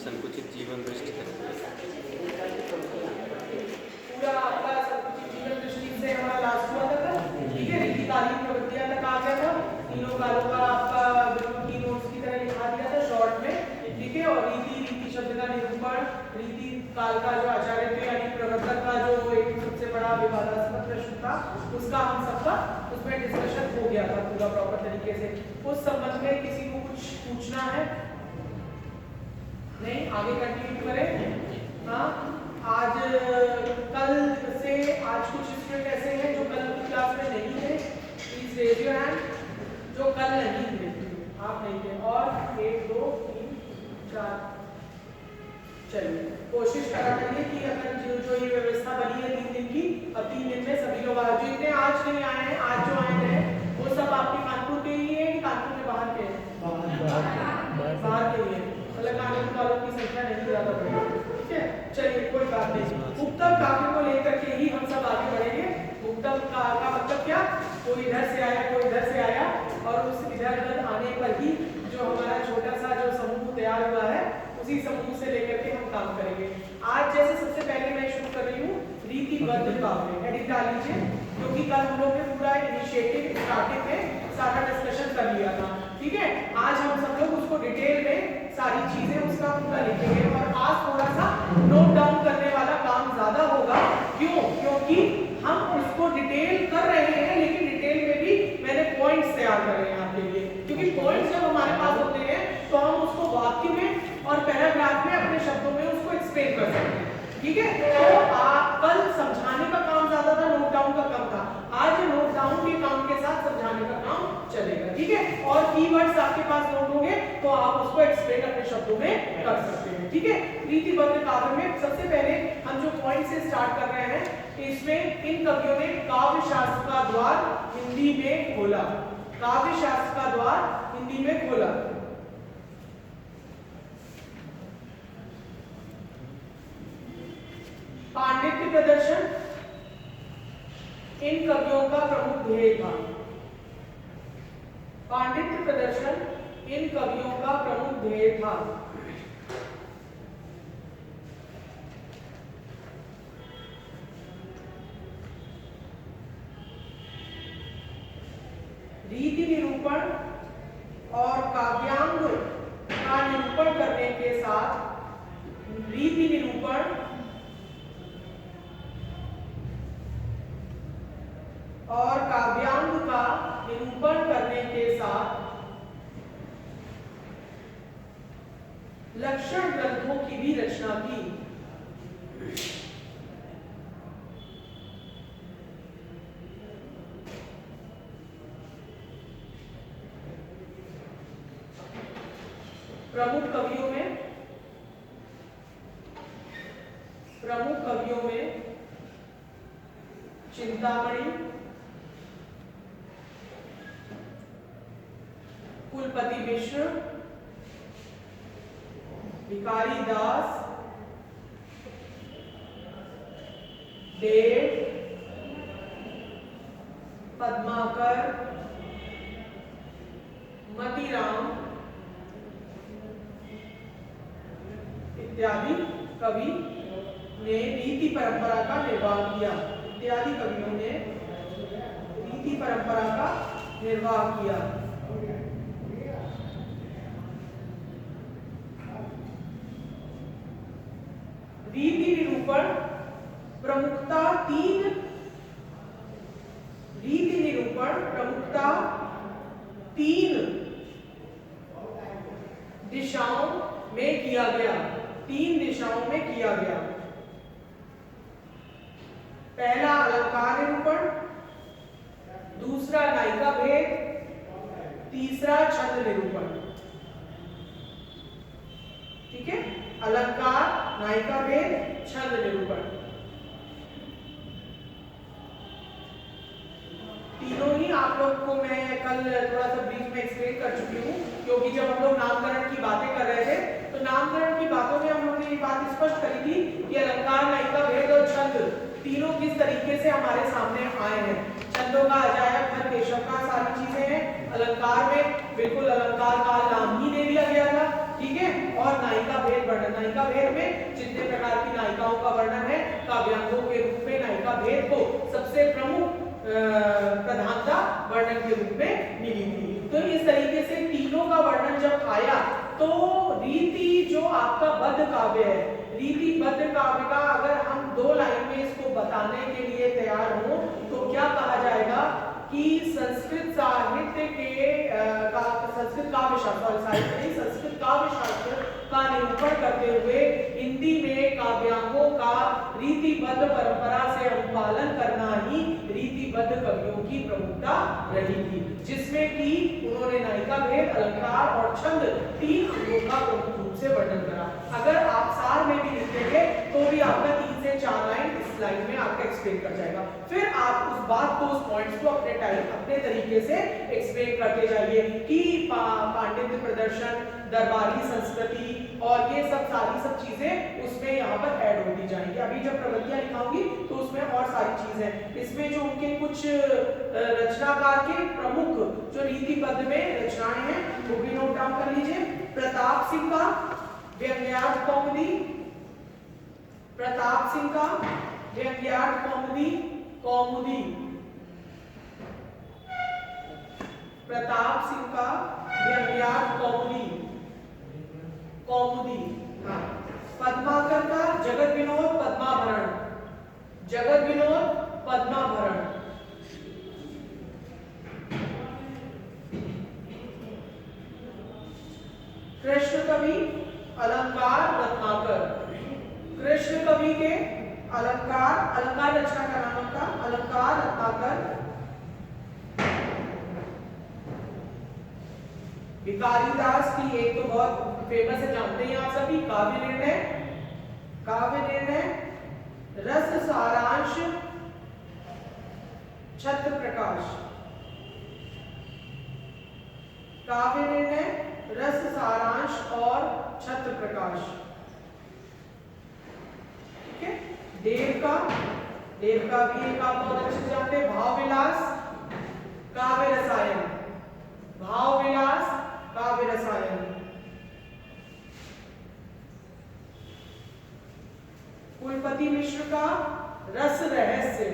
संकुचित जीवन दृष्टि है। पूरा आपका संकुचित जीवन दृष्टि से हमारा लास्ट हुआ था, ठीक है। रीतिकालीन प्रवृत्तियां तक आ गया था, तीनों कालों का आपका बिल्कुल की नोट्स की तरह लिखा दिया था शॉर्ट में, ठीक है। और रीति शब्द का निरूपण, रीति काल का जो आचार्य थे यानी प्रवर्तक का जो एक सबसे बड़ा विवादास्पद प्रश्न था, उसका हम सबका उसमें डिस्कशन हो गया था पूरा प्रॉपर तरीके से। उस संबंध में किसी को कुछ पूछना है? नहीं, आगे कंटिन्यू करें। हाँ, आज कल से आज कुछ स्टूडेंट ऐसे हैं जो कल की क्लास में नहीं थे, प्लीज रेज योर हैंड। जो कल नहीं थे, आप नहीं थे। और 1 2 3 4, चलिए कोशिश करा करिए कि अगर जो ये व्यवस्था बनी है 3 दिन की, अब 3 दिन में सभी लोग जो इतने आज नहीं आए हैं, आज जो आए हैं वो सब आपके कानपुर के ही हैं कि कानपुर के बाहर के हैं? बाहर के ही हैं, मतलब कानपुर वालों की संख्या नहीं ज्यादा बढ़ेगी, ठीक है। चलिए कोई बात नहीं, उपतम काव्य को लेकर के ही हम सब आगे बढ़ेंगे। उपतम का मतलब क्या? कोई इधर से आया, कोई इधर से आया, और उस इधर उधर आने पर ही जो हमारा छोटा सा जो समूह तैयार हुआ है, उसी समूह से लेकर के हम काम करेंगे। आज जैसे सबसे पहले मैं शुरू कर रही हूँ रीतिबद्ध काव्य, एडिट डाल लीजिए, क्योंकि कल हम लोग ने पूरा इनिशिएटिव स्टार्टिंग में सारा डिस्कशन कर लिया था, ठीक है। आज हम सब लोग उसको डिटेल में सारी चीजें उसका पूरा लिखेंगे, और आज थोड़ा सा नोट डाउन करने वाला काम ज्यादा होगा। क्यों? क्योंकि हम उसको डिटेल कर रहे हैं, लेकिन डिटेल में भी मैंने पॉइंट्स तैयार कर रहे हैं आपके लिए, क्योंकि पॉइंट्स जब हमारे पास होते हैं तो हम उसको वाक्य में और पैराग्राफ में अपने शब्दों में उसको एक्सप्लेन कर सकते हैं, ठीक है। तो कल समझाने का काम ज्यादा था, नोट डाउन का कम था। आज नोट डाउन के काम के साथ समझाने का काम चलेगा, ठीक है। और कीवर्ड्स आपके पास नोट होंगे तो आप उसको एक्सप्लेन अपने शब्दों में कर सकते हैं, ठीक है। रीतिबद्ध काव्य में सबसे पहले हम जो पॉइंट से स्टार्ट कर रहे हैं, इसमें इन कवियों ने काव्य शास्त्र का द्वार हिंदी में खोला। काव्य शास्त्र का द्वार हिंदी में खोला। पांडित्य प्रदर्शन इन कवियों का प्रमुख ध्येय था। पांडित्य प्रदर्शन इन कवियों का प्रमुख ध्येय था। रीति निरूपण और काव्यांग का निरूपण करने के साथ रीति निरूपण और काव्यांग का निरूपण करने के साथ लक्षण ग्रंथों की भी रचना की। प्रमुख कवियों में चिंतामणि, कुलपति मिश्र, भिखारी दास, देव, पद्माकर, मतीराम इत्यादि कवि ने रीति परंपरा का निर्वाह किया। इत्यादि कवियों ने रीति परंपरा का निर्वाह किया। रीति निरूपण प्रमुखता तीन दिशाओं में किया गया। 3 दिशाओं में किया गया। पहला अलंकार निरूपण, दूसरा नायिका भेद, तीसरा छंद निरूपण, ठीक है। अलंकार, नायिका भेद, छंद निरूपण, तीनों ही आप लोग को मैं कल थोड़ा सा ब्रीफ में एक्सप्लेन कर चुकी हूँ, क्योंकि जब हम लोग नामकरण की बातें कर रहे थे तो नामकरण की बातों में हम लोगों ने ये बात स्पष्ट करी थी कि अलंकार, नायिका भेद और छंद तीनों किस तरीके से हमारे सामने आए हैं। छंदों का अजायब हर केशव का सारी चीजें हैं। अलंकार में बिल्कुल अलंकार का नाम ही दे दिया गया था, ठीक है। और नायिका भेद वर्णन, नायिका भेद में जितने प्रकार की नायिकाओं का वर्णन है काव्यांगों के रूप में नायिका भेद को सबसे प्रमुख प्रधानता वर्णन के रूप में मिली थी। तो इस तरीके से तीनों का वर्णन जब आया तो रीति जो आपका बद्ध काव्य है, रीति बद्ध काव्य का अगर हम 2 लाइन में इसको बताने के लिए तैयार हो तो क्या कहा जाएगा कि संस्कृत साहित्य के संस्कृत काव्य शास्त्र, साहित्य नहीं, संस्कृत काव्य शास्त्र का निरूपण करते हुए हिंदी में काव्यांगों का रीतिबद्ध परंपरा से अनुपालन करना ही रीतिबद्ध कवियों की प्रमुखता रही थी, जिसमें कि उन्होंने नायिका भेद, अलंकार और छंद 3 अंगों का प्रमुख रूप से वर्णन करा। अगर आप सार में भी लिखेंगे तो भी आपका 3 से 4 लाइन इस लाइन में आपका एक्सप्लेन कर जाएगा। फिर आप उस बात को, उस पॉइंट्स को अपने तरीके से एक्सप्लेन करते जाइए कि पांडित्य प्रदर्शन, दरबारी संस्कृति और ये सब चीजें उसमें यहाँ पर ऐड होती जाएंगी। अभी जब प्रवृत्तियां लिखाऊंगी तो उसमें और सारी चीजें, इसमें जो उनके कुछ रचनाकार के प्रमुख जो रीतिबद्ध में रचनाएं हैं वो भी नोट डाउन कर लीजिए। प्रताप सिंह का व्यंग्यार्थ कौमुदी, प्रताप सिंह का व्यंग्यार्थ कौमुदी, कौमुदी, प्रताप सिंह का व्यंग्यार्थ कौमुदी, कौमुदी। हाँ, पद्माकर का जगत विनोद पद्माभरण, जगत विनोद पद्माभरण। कृष्ण कवि अलंकार रत्नाकर, कृष्ण कवि के अलंकार रचना का नाम उनका अलंकार रत्नाकर। भिखारीदास की एक तो बहुत फेमस है, जानते हैं आप सभी, काव्य निर्णय, काव्य निर्णय, रस सारांश, छत्र प्रकाश, काव्य निर्णय, रस सारांश और छत्र प्रकाश। ठीक है। देव का भी एक आप बहुत अच्छे से जानते हैं, भाव विलास, काव्य रसायन, भाव विलास, काव्य रसायन। कुलपति मिश्र का रस रहस्य,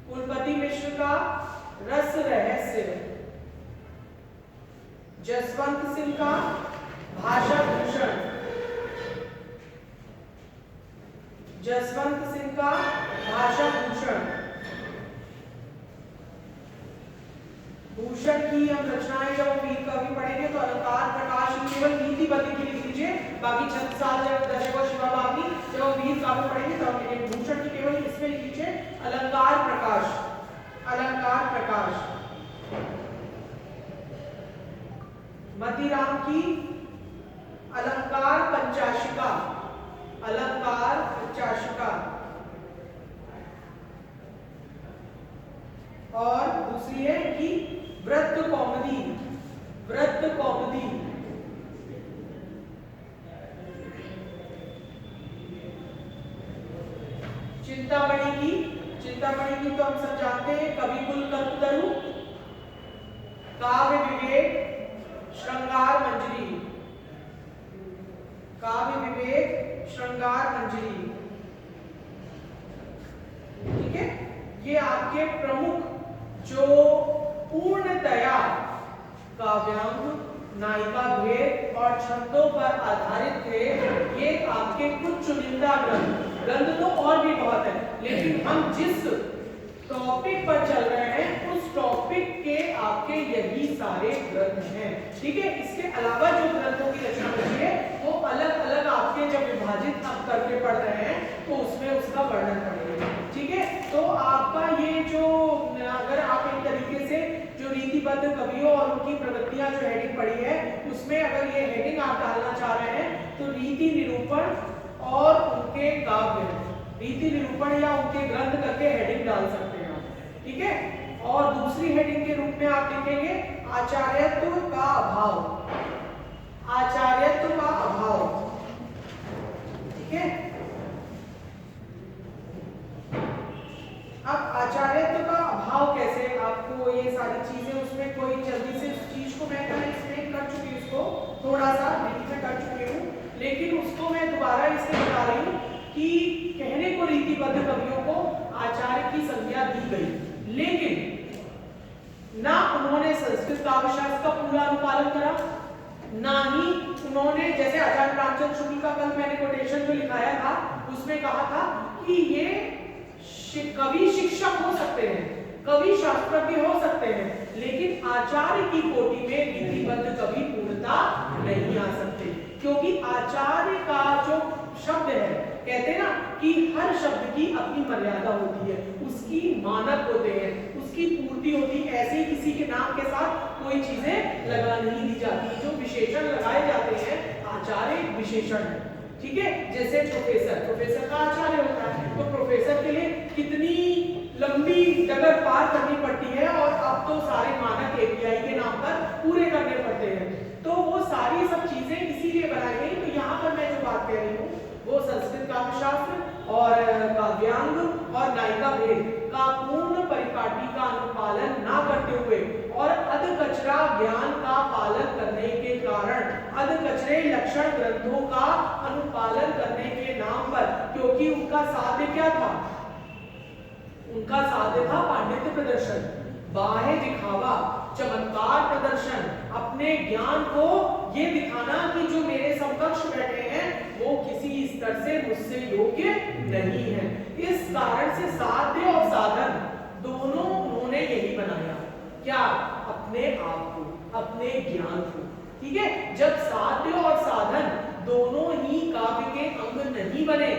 कुलपति मिश्र का रस रहस्य। जसवंत सिंह का भाषा भूषण, जसवंत सिंह का भाषा भूषण। भूषण की हम रचनाएं जब वीर कवि पढ़ेंगे तो अलंकार प्रकाश केवल नीतिबद्ध की लिख लीजिए, बाकी 6 साल दशक और शिवा बागी जब वीर काव्य पढ़ेंगे तो हम लिखेंगे भूषण की केवल इसमें लिख लीजिए अलंकार प्रकाश, अलंकार प्रकाश। मतीराम की अलंकार पंचाशिका, अलंकार पंचाशिका। और दूसरी है कि व्रत कौमुदी, व्रत कौमुदी। चिंतामणि की तो हम सब जानते हैं, कविकुल कल्पतरु, काव्य विवेक, श्रृंगार मंजरी, काव्य विवेक, श्रृंगार मंजरी। ठीक है। ये आपके प्रमुख जो पूर्णतया काव्यांग, नायिका भेद और छंदों पर आधारित थे, ये आपके कुछ चुनिंदा ग्रंथ तो और भी बहुत है, लेकिन हम जिस टॉपिक पर चल रहे हैं उस टॉपिक के आपके यही सारे ग्रंथ हैं। ठीक है। इसके अलावा जो ग्रंथों की रचना हुई है वो अलग अलग आपके जब विभाजित आप करके पढ़ रहे हैं तो उसमें उसका वर्णन पड़ेगा। ठीक है। तो आपका ये जो, अगर आप एक तरीके से जो रीतिबद्ध कवियों और उनकी प्रवृत्तियां जो हेडिंग पढ़ी है उसमें अगर ये हेडिंग आप डालना चाह रहे हैं तो रीति निरूपण और उनके काव्य, रीति निरूपण या उनके ग्रंथ करके हेडिंग डाल सकते हैं आप। ठीक है। और दूसरी हेडिंग के रूप में आप लिखेंगे आचार्यत्व का अभाव, आचार्यत्व का अभाव। ठीक है। अब आचार्यत्व का अभाव कैसे, आपको ये सारी चीजें उसमें कोई जल्दी से उस चीज को मैं एक्सप्लेन कर चुकी हूँ, उसको थोड़ा सा कि कहने को रीतिबद्ध कवियों को आचार्य की संज्ञा दी गई, लेकिन ना उन्होंने संस्कृत काव्य शास्त्र का पूरा अनुपालन करा, ना ही उन्होंने, जैसे आचार्य रामचंद्र शुक्ल का कल मैंने कोटेशन जो लिखाया था उसमें कहा था कि ये कवि शिक्षक हो सकते हैं, कवि शास्त्रज्ञ हो सकते हैं, लेकिन आचार्य की कोटि में रीतिबद्ध कवि पूर्णता नहीं आ सकते, क्योंकि आचार्य का जो शब्द है, कहते हैं ना कि हर शब्द की अपनी मर्यादा होती है, उसकी मानक होते हैं, उसकी पूर्ति होती है। ऐसे ही किसी के नाम के साथ कोई चीजें लगा नहीं दी जाती। जो विशेषण लगाए जाते हैं, आचार्य एक विशेषण है, ठीक है। जैसे प्रोफेसर का आचार्य होता है, तो प्रोफेसर के लिए कितनी लंबी डगर पार करनी पड़ती है, और अब तो सारे मानक एपीआई के नाम पर पूरे करने पड़ते हैं। तो वो सारी सब चीजें इसीलिए बनाई गई। तो यहाँ पर मैं जो बात कह रही हूँ वो संस्कृत काव्य शास्त्र और काव्यांग और नायिका भेद का पूर्ण परिपाटी का अनुपालन ना करते हुए और अधकचरा ज्ञान का पालन करने के कारण अधकचरे लक्षण ग्रंथों का अनुपालन करने के नाम पर, क्योंकि उनका साध्य क्या था, उनका साध्य था पांडित्य प्रदर्शन, बाह्य दिखावा, चमत्कार प्रदर्शन, अपने ज्ञान को ये दिखाना कि जो मेरे समकक्ष बैठे हैं वो किसी स्तर से मुझसे योग्य नहीं है। इस कारण से साध्य और साधन दोनों उन्होंने यही बनाया, क्या, अपने आप को, अपने ज्ञान को, ठीक है। जब साध्य और साधन दोनों ही काव्य के अंग नहीं बने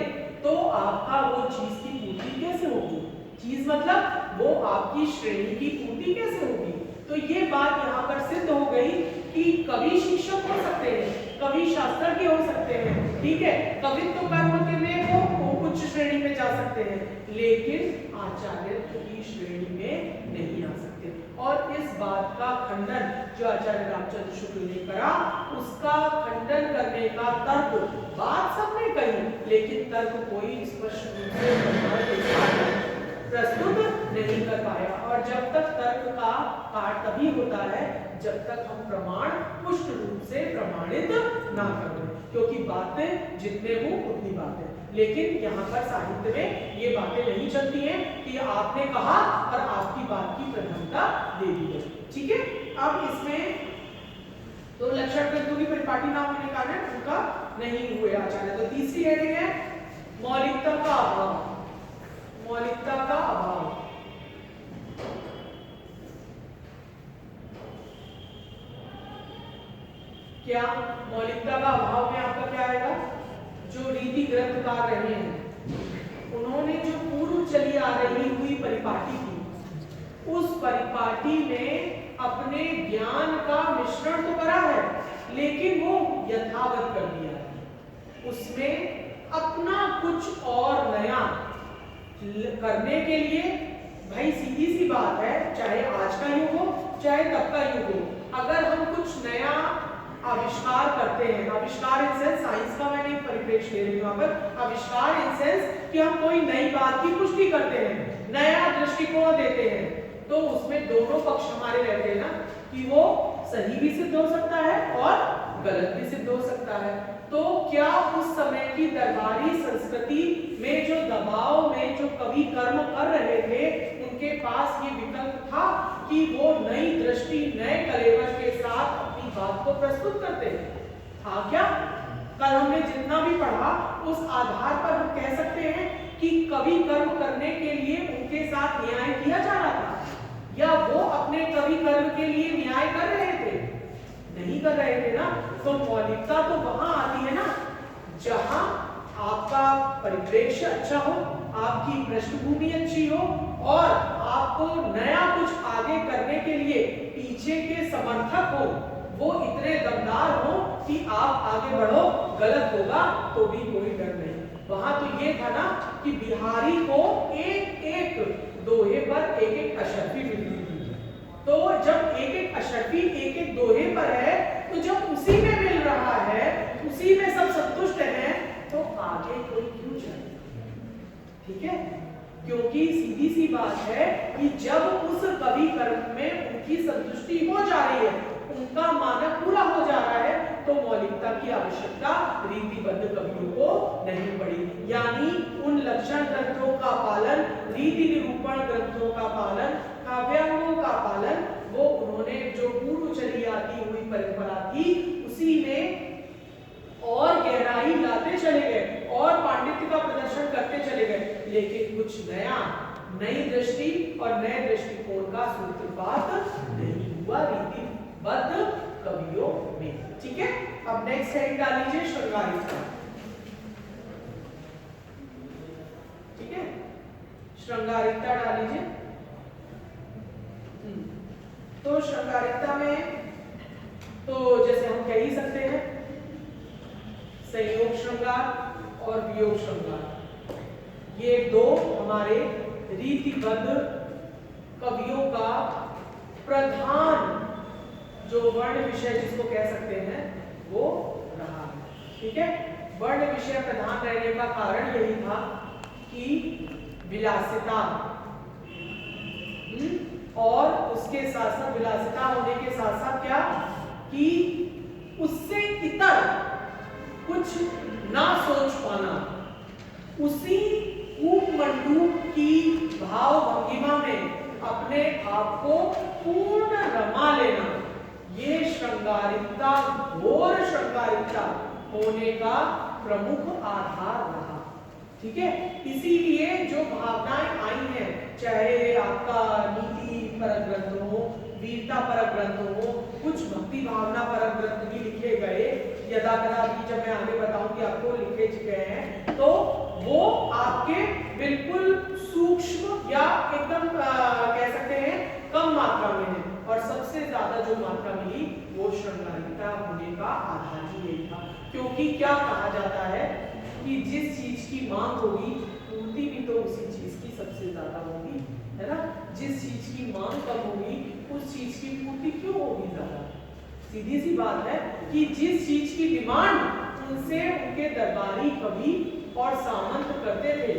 तो आपका वो चीज की पूर्ति कैसे होगी, चीज मतलब वो आपकी श्रेणी की पूर्ति कैसे होगी। तो ये बात यहाँ पर सिद्ध हो गई कि कवि शिक्षक हो सकते हैं, कवि शास्त्रज्ञ हो सकते हैं, ठीक है, कवित्व कर्म के में वो उच्च श्रेणी में जा सकते हैं, लेकिन आचार्य की श्रेणी में नहीं आ सकते। और इस बात का खंडन जो आचार्य रामचंद्र शुक्ल ने करा, उसका खंडन करने का तर्क बात सबने कही, लेकिन तर्क कोई स्पष्ट रूप से प्रस्तुत नहीं कर पाया। और जब तक तर्क का पाठ तभी होता है जब तक हम प्रमाण पुष्ट रूप से प्रमाणित ना कर दें, क्योंकि बातें जितने हो उतनी बातें। लेकिन यहाँ पर साहित्य में ये बातें नहीं चलती हैं कि आपने कहा और आपकी बात की प्रधानता दे दी गई, ठीक है। अब इसमें तो लक्षण ग्रंथों की परिपाटी ना होने के कारण उनका नहीं हुए आचार्य। तो तीसरी हेडिंग है मौलिकता का अभाव, मौलिकता का अभाव। क्या मौलिकता का अभाव में आपका क्या आएगा, जो रीति ग्रंथकार रहे हैं उन्होंने जो पूर्व चली आ रही हुई परिपाटी थी, उस परिपाटी में अपने ज्ञान का मिश्रण तो करा है, लेकिन वो यथावत कर दिया है, उसमें अपना कुछ और नया करने के लिए। भाई सीधी सी बात है, चाहे आज का युग हो चाहे तब का युग हो, अगर हम कुछ नया आविष्कार करते हैं, आविष्कार इन सेंस साइंस का मैंने एक परिप्रेक्ष्य ले रही हूं यहाँ पर, आविष्कार इन सेंस कि हम कोई नई बात की पुष्टि करते हैं, नया दृष्टिकोण देते हैं, तो उसमें दोनों पक्ष हमारे रहते हैं ना, कि वो सही भी सिद्ध हो सकता है और गलत भी सिद्ध हो सकता है। तो क्या उस समय की दरबारी संस्कृति में जो दबाव में जो कवि कर्म कर रहे थे, उनके पास ये विकल्प था कि वो नई दृष्टि, नए कलेवर के साथ अपनी बात को प्रस्तुत करते था क्या? कल हमने जितना भी पढ़ा उस आधार पर हम कह सकते हैं कि कवि कर्म करने के लिए उनके साथ न्याय किया जा रहा था, या वो अपने कवि कर्म के लिए न्याय कर रहे थे? नहीं कर रहे थे ना। तो मौलिकता तो वहां आती है ना जहां आपका परिप्रेक्ष्य अच्छा हो, आपकी पृष्ठभूमि अच्छी हो, और आपको नया कुछ आगे करने के लिए पीछे के समर्थक हो, वो इतने दमदार हो कि आप आगे बढ़ो, गलत होगा तो भी कोई डर नहीं। वहां तो ये था ना कि बिहारी को एक एक दोहे पर एक एक अशर्फी मिलती थी। तो जब एक एक अशर्फी एक एक दोहे पर है, तो जब उसी में मिल रहा है, उसी में सब संतुष्ट हैं, तो आगे कोई क्यों जाए? ठीक है, क्योंकि सीधी सी बात है कि जब उस कवि कर्म में उनकी संतुष्टि हो जा रही है, उनका मानक पूरा हो जा रहा है, तो मौलिकता की आवश्यकता रीतिबद्ध कवियों को नहीं पड़ी। यानी उन लक्षण ग्रंथों का पालन, रीति निरूपण ग्रंथों का पालन, काव्यांगों का पालन वो उन्होंने जो पूर्व चली आती हुई परंपरा थी उसी में और गहराई लाते चले गए और पांडित्य का प्रदर्शन करते चले गए, लेकिन कुछ नया, नई दृष्टि और नए दृष्टिकोण का सूत्रपात नहीं हुआ रीतिबद्ध कवियों में। ठीक है, अब नेक्स्ट हेडिंग डाल लीजिए श्रृंगारिकता। ठीक है, श्रृंगारिकता डाल लीजिए। तो श्रृंगारिकता में तो जैसे हम कह ही सकते हैं संयोग श्रृंगार और वियोग श्रृंगार, ये दो हमारे रीतिबद्ध कवियों का प्रधान जो वर्ण विषय जिसको कह सकते हैं वो रहा है। ठीक है, वर्ण विषय प्रधान रहने का कारण यही था कि विलासिता और उसके साथ साथ विलासिता होने के साथ साथ क्या कि उससे इतर कुछ ना सोच पाना, उसी उपमंडूक की भाव भंगिमा में अपने आप को पूर्ण रमा लेना, ये श्रृंगारिकता, घोर श्रृंगारिकता होने का प्रमुख आधार रहा। ठीक है, इसीलिए जो भावनाएं आई हैं, चाहे आपका नीति परक ग्रंथ हो, वीरता परक ग्रंथ हो, कुछ भक्ति भावना परक ग्रंथ भी लिखे गए, यदा कदा भी जब मैं आगे बताऊंगी आपको लिखे गए हैं, तो वो आपके बिल्कुल सूक्ष्म या एकदम कह सकते हैं कम मात्रा में है, और सबसे ज्यादा जो मात्रा मिली वो श्रृंगारिकता होने का आधार ही यही था। क्योंकि क्या कहा जाता है कि जिस चीज की मांग होगी पूर्ति भी तो उसी चीज की सबसे ज्यादा होगी, है ना। जिस चीज की मांग कम होगी उस चीज की पूर्ति क्यों होगी ज्यादा? सीधी सी बात है कि जिस चीज की डिमांड उनसे उनके दरबारी कवि और सामंत करते थे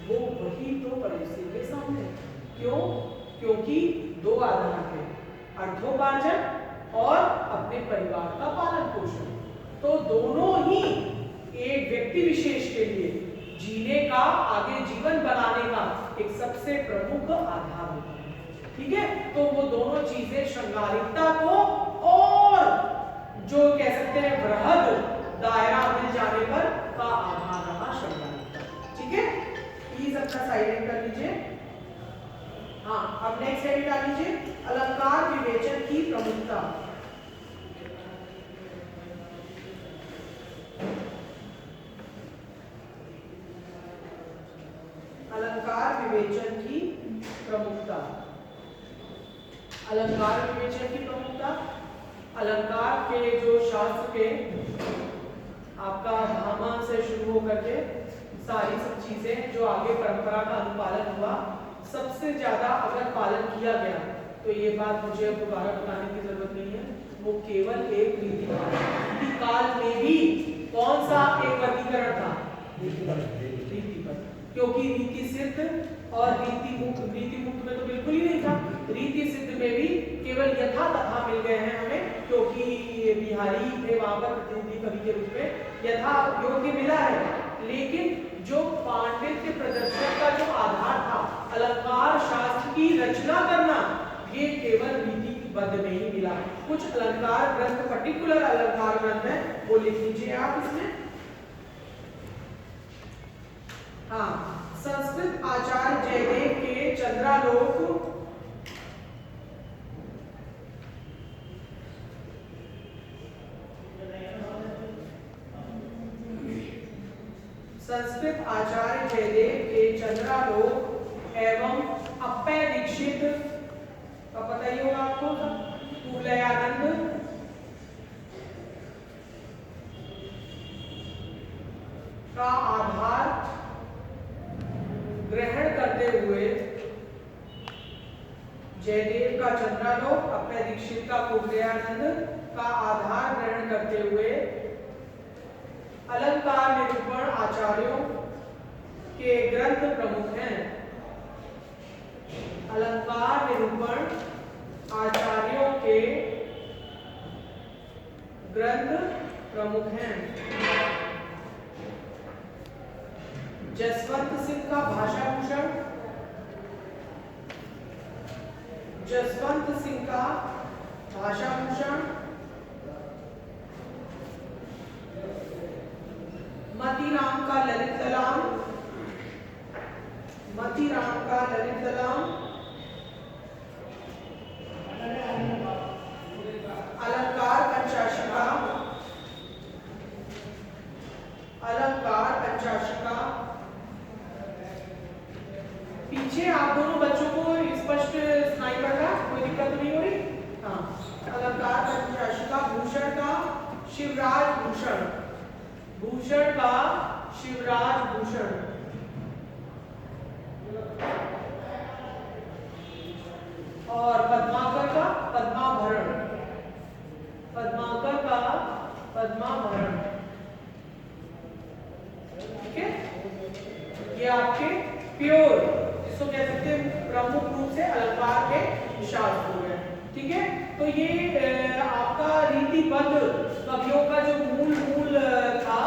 वो वही तो पड़ोसी के सामने। क्यों? क्योंकि दो आधार थे, अर्थोपार्जन और अपने परिवार का पालन पोषण। तो दोनों ही एक व्यक्ति विशेष के लिए जीने का, आगे जीवन बनाने का एक सबसे प्रमुख आधार होता है। ठीक है, तो वो दोनों चीजें श्रृंगारिकता को और जो कह सकते हैं बृहद दायरा मिल जाने पर का आधार रहा श्रृंगारिकता। ठीक है, प्लीज अपना साइलेंट कर लीजिए। हाँ, अब नेक्स्ट हेडिंग डाल लीजिए, अलंकार विवेचन की प्रमुखता। अलंकार विवेचन की प्रमुखता। अलंकार विवेचन की प्रमुखता, अलंकार के जो शास्त्र के आपका भामा से शुरू होकर के सारी सब चीजें जो आगे परंपरा का अनुपालन हुआ, सबसे ज्यादा अगर पालन किया गया तो ये बात मुझे अब दोबारा बताने की जरूरत नहीं है, वो केवल एक रीति काल में भी कौन सा एक वर्गीकरण था? रीतिबद्ध। क्योंकि रीति सिद्ध और रीति मुक्त में तो बिल्कुल ही नहीं था। रीति सिद्ध में भी केवल यथा तथा मिल गए हैं हमें, क्योंकि बिहारी थे वहां पर प्रतिनिधि कवि के रूप में, यथा योग्य मिला है। लेकिन जो पांडित्य प्रदर्शन का जो आधार था, अलंकार शास्त्र की रचना करना, ये केवल रीतिबद्ध में ही मिला। कुछ अलंकार ग्रंथ, पर्टिकुलर अलंकार ग्रंथ है, वो लिख लीजिए आप इसमें। हाँ, संस्कृत आचार्य जयदेव के चंद्रालोक, संस्कृत आचार्य जयदेव के चंद्रालोक एवं अप्पय दीक्षित का पता ही होगा आपको, कुवलयानंद का आधार ग्रहण करते हुए, जयदेव का चंद्रालोक, अप्पय दीक्षित का कुवलयानंद का आधार ग्रहण करते हुए अलंकार निरूपण आचार्यों के ग्रंथ प्रमुख हैं। अलंकार निरूपण आचार्यों के ग्रंथ प्रमुख हैं। जसवंत सिंह का भाषा भूषण, जसवंत सिंह का भाषा भूषण, मतीराम का ललित कलाम, मतीराम का ललित कलाम, अलंकार पंचाशिका, अलंकार पंचाशिका। पीछे आप दोनों बच्चों को स्पष्ट सुनाई पड़ रहा है, कोई दिक्कत नहीं हो रही? हाँ, अलंकार पंचाशिका। भूषण का शिवराज भूषण, भूषण का शिवराज भूषण। और पद्माकर का पद्माभरण, पद्माकर का पद्माभरण। ठीक है, ये आपके प्योर, जिसको कह सकते हैं प्रमुख रूप से अलंकार के शास्त्र हो गए। ठीक है, तो ये आपका रीतिबद्ध कवियों का जो मूल था,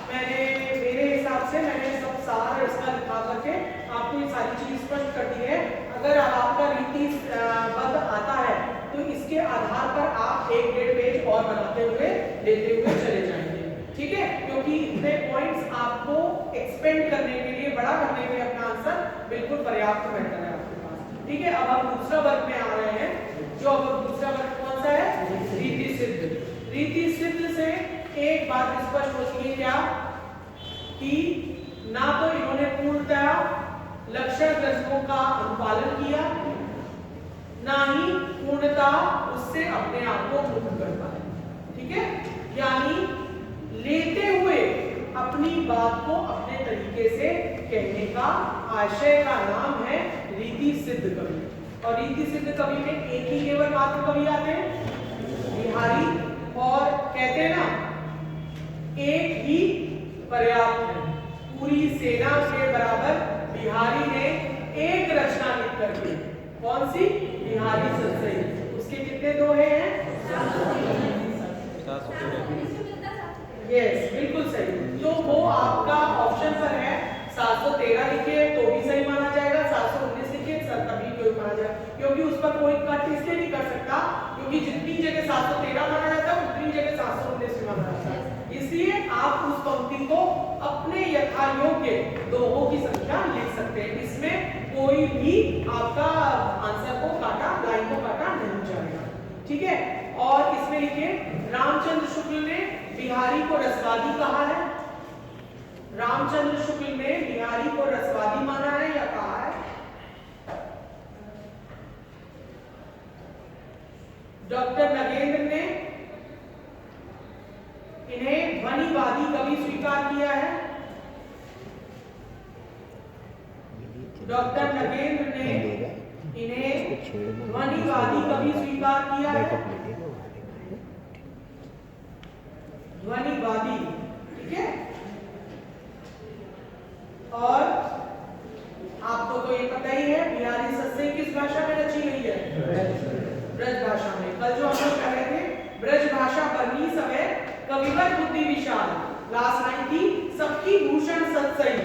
मेरे हिसाब से मैंने सब सारा इसका लिखा करके आपको ये सारी चीज स्पष्ट कर दी है। अगर आपका रीतिबद्ध आता है तो इसके आधार पर आप 1-1.5 पेज और बनाते हुए लेते हुए चले जाएंगे। ठीक है, क्योंकि इतने पॉइंट्स आपको एक्सपेंड करने के लिए, बड़ा करने के लिए अपना आंसर बिल्कुल पर्याप्त बेहतर है आपके पास। ठीक है, अब हम दूसरा वर्ग में आ रहे हैं, जो अब दूसरा वर्ग कौन सा है? रीति सिद्ध। रीति सिद्ध से एक बात स्पष्ट होती है क्या, कि ना तो इन्होंने पूर्णतया लक्षण ग्रंथों का अनुपालन किया, ना ही पूर्णता उससे अपने आप को मुक्त कर पाए। ठीक है, यानी लेते हुए अपनी बात को अपने तरीके से कहने का आशय का नाम है रीति सिद्ध कवि। और रीति सिद्ध कवि में एक ही केवल मात्र कवि आते हैं, बिहारी, और कहते हैं ना एक ही पर्याप्त है। पूरी सेना के बराबर बिहारी ने एक रचना लिख करके, कौन सी? बिहारी सतसई। उसके कितने दोहे हैं? यस, बिल्कुल सही। तो वो आपका ऑप्शन पर है, 713 लिखे तो भी सही माना जाएगा, 719 लिखे तभी कोई माना जाएगा, क्योंकि उस पर कोई कट इसलिए नहीं कर सकता क्योंकि जितनी जगह 713 माना जाता है उतनी जगह 719 माना जाता है। इसलिए आप उस पंक्ति को अपने यथा योग्य दोहों की संख्या लिख सकते हैं। इसमें कोई भी आपका आंसर को काटा, लाइन को काटा नहीं जाएगा। ठीक है, और इसमें लिखिए, रामचंद्र शुक्ल ने बिहारी को रसवादी कहा है। रामचंद्र शुक्ल ने बिहारी को रसवादी माना है या कहा है? डॉक्टर नगेंद्र ने इन्हें ध्वनिवादी कवि स्वीकार किया है। डॉक्टर नगेंद्र ने इन्हें ध्वनिवादी कवि स्वीकार किया है। ध्वनिवादी, ठीक है। और आपको तो ये पता ही है बिहारी सतसई किस भाषा में रची गई है? ब्रज भाषा में। कल जो हम लोग कह रहे थे ब्रज भाषा बरनी समय कविवर बुद्धि विशाल, लास्ट लाइन थी सबकी भूषण सतसई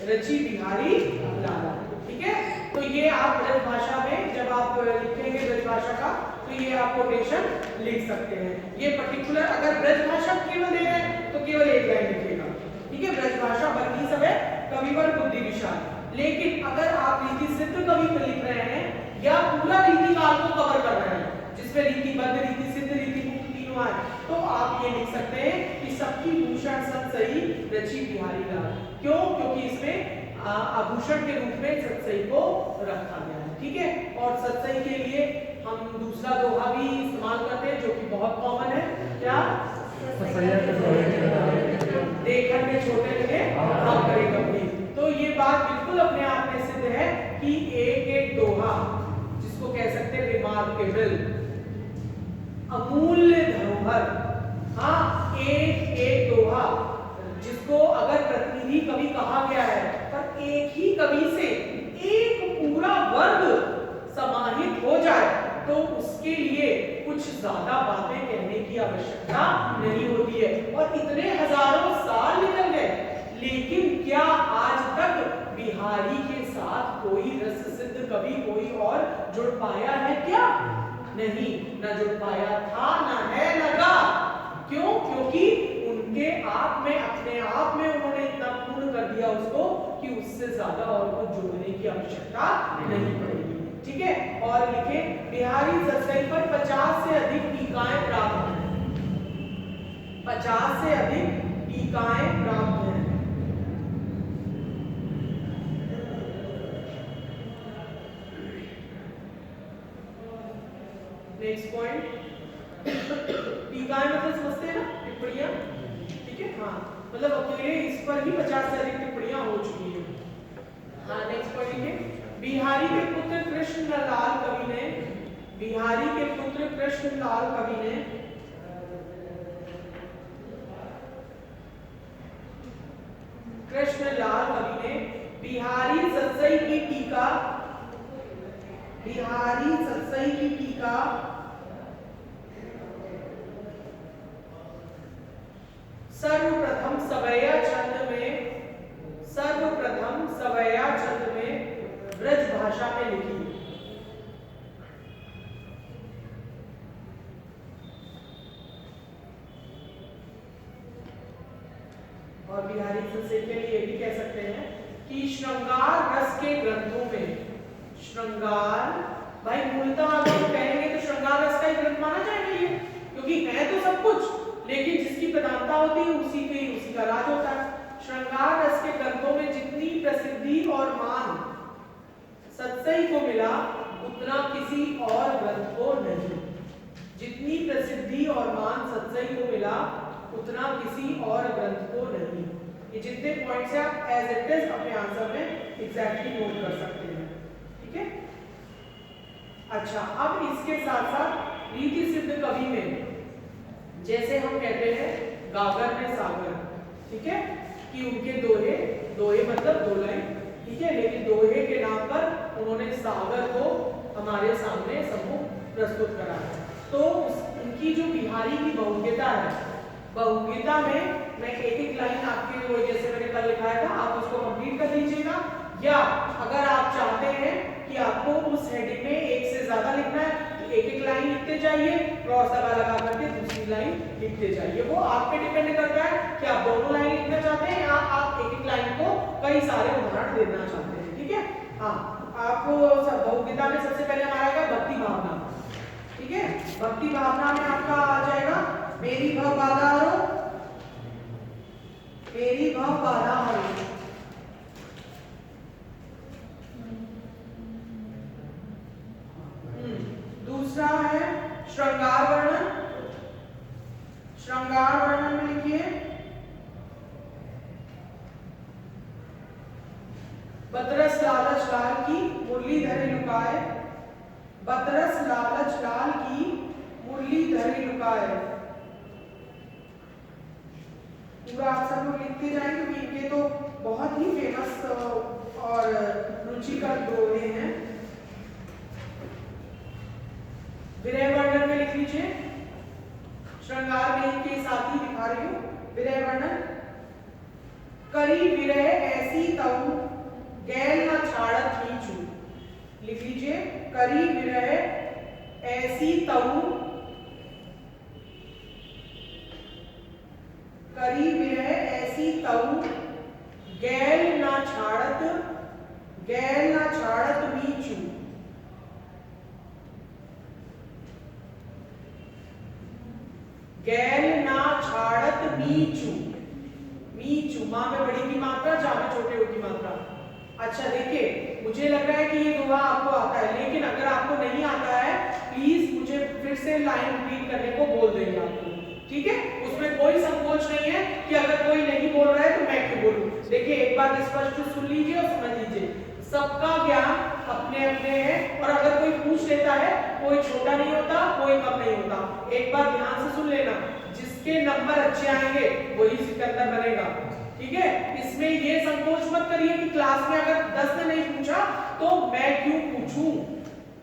रची बिहारी लाला। ठीक है, तो ये आप ब्रज भाषा में जब आप लिखेंगे ब्रज भाषा का तो ये आप कोटेशन लिख सकते हैं। ये पर्टिकुलर अगर ब्रज भाषा केवल दे रहे हैं तो केवल एक लाइन लिखिएगा। ठीक है, ब्रज भाषा बरनी समय कविवर बुद्धि विशाल। लेकिन अगर आप रीति सिद्ध कवि पर लिख रहे हैं या पूरा रीति काल को कवर कर रहे हैं जिसमें रीतिबद्ध, रीति सिद्ध, रीति मुक्त तीनों आए, तो आप ये लिख सकते हैं कि सबकी भूषण सतसई रची बिहारी लाल। क्यों? क्योंकि इसमें आभूषण के रूप में सतसई को रखा गया है। ठीक है, और सतसई के लिए हम दूसरा दोहा भी इस्तेमाल करते हैं जो कि बहुत कॉमन है। क्या? देखन में छोटे लगे हम करें गंभीर। तो ये बात बिल्कुल अपने आप में सिद्ध है कि एक एक दोहा, जिसको कह सकते हैं रिमार्केबल, अमूल्य धरोहर, हाँ, एक एक दोहा जिसको अगर प्रतिनिधि कवि कहा गया है पर एक ही कवि से एक पूरा वर्ग समाहित हो जाए तो उसके लिए कुछ ज्यादा बातें कहने की आवश्यकता नहीं नहीं, न जुड़ पाया था, न है, न गा। क्यों? क्योंकि उनके आप में, अपने आप में उन्होंने इतना पूर्ण कर दिया उसको कि उससे ज्यादा और कुछ जोड़ने की आवश्यकता नहीं पड़ेगी। ठीक है, और लिखे बिहारी जसई पर 50 से अधिक टीकाएं प्राप्त हैं। 50 से अधिक टीकाएं प्राप्त हैं। नेक्स्ट पॉइंट, टीकाएं मतलब समझते हैं ना, टिप्पणियां। ठीक है, हाँ, मतलब अकेले इस पर ही 50 से अधिक टिप्पणियां हो चुकी है। हाँ, नेक्स्ट पॉइंट लिखिए, बिहारी के पुत्र कृष्णलाल कवि ने, बिहारी के पुत्र कृष्णलाल कवि ने बिहारी सतसई की टीका, बिहारी सतसई की टीका सर्वप्रथम सवैया छंद में, सर्वप्रथम सवैया छंद में ब्रज भाषा में लिखी। और बिहारी सतसई के लिए भी कह सकते हैं कि श्रृंगार रस के ग्रंथों में, श्रृंगार, भाई मूलतः अगर हम कहेंगे तो श्रृंगार रस का ही ग्रंथ माना जाएगा ये, क्योंकि है तो सब कुछ, लेकिन जिसकी प्रधानता होती है उसी का राज होता है। श्रृंगार रस के ग्रंथों में जितनी प्रसिद्धि और मान सतसई को मिला उतना किसी और ग्रंथ को नहीं। जितनी प्रसिद्धि और मान सतसई को मिला उतना किसी और ग्रंथ को नहीं। ये जितने पॉइंट्स हैं आप एज इट इज अपने आंसर में एग्जैक्टली नोट कर सकते हैं। ठीक है, अच्छा, अब इसके साथ साथ रीति सिद्ध कवि में जैसे हम कहते हैं गागर में सागर, ठीक है, कि उनके दोहे, दोहे मतलब दो लाइन, ठीक है, लेकिन दोहे के नाम पर उन्होंने सागर को हमारे सामने सम्मुख प्रस्तुत करा है। तो उनकी जो बिहारी की बहुज्ञता है, बहुज्ञता में मैं एक एक लाइन आपके वो जैसे मैंने कल लिखाया था आप उसको कंप्लीट कर लीजिएगा, या अगर आप चाहते हैं कि आपको उस हेडिंग में एक से ज्यादा लिखना है तो एक एक लाइन लिखते जाइए, क्रॉस लगा करके दूसरी लाइन लिखते जाइए। वो आप पे डिपेंड करता है कि आप दोनों लाइन लिखना चाहते हैं या आप एक एक लाइन को कई सारे उदाहरण देना चाहते हैं। ठीक है, हाँ, आपको बहुज्ञता में सबसे पहले हमारा आएगा भक्ति भावना। ठीक है, भक्ति भावना में आपका आ जाएगा मेरी भव बाधा हरो, मेरी भव बाधा हरो। दूसरा है श्रृंगार वर्णन, श्रृंगार वर्णन में लिखिए बतरस लालच लाल की मुरली धरे लुकाए, बतरस लालच लाल की मुरली धरे लुकाए। पूरा आप सब लोग लिखते जाएंगे क्योंकि इनके तो बहुत ही फेमस और रुचिकर दोहे हैं। विरह वर्णन में लिख लीजिए, श्रृंगार में के साथ ही दिखा रही हूं विरह वर्णन, करी विरह ऐसी तऊ गैल न छाड़त खींचू। लिख लीजिए, करी विरह ऐसी तऊ, करी विरह ऐसी तऊ गैल न छाड़त, गैल न छाड़त मीचू। गैल ना छाड़त मीचू, मीचू मां में बड़ी की मात्रा, जा में छोटे ओ की मात्रा। अच्छा देखिए, मुझे लग रहा है कि ये दोहा आपको आता है, लेकिन अगर आपको नहीं आता है प्लीज मुझे फिर से लाइन रिपीट करने को बोल देंगे आपको। ठीक है, उसमें कोई संकोच नहीं है कि अगर कोई नहीं बोल रहा है तो मैं क्यों बोलूं। देखिए, एक बार स्पष्ट सुन लीजिए और समझ लीजिए, सबका ज्ञान अपने अपने है, और अगर कोई पूछ लेता है कोई छोटा नहीं होता, कोई कम नहीं होता। एक बार ध्यान से सुन लेना, जिसके नंबर अच्छे आएंगे वही सिकंदर बनेगा। ठीक है, इसमें ये संकोच मत करिए कि क्लास में अगर 10 ने नहीं पूछा तो मैं क्यों पूछूं।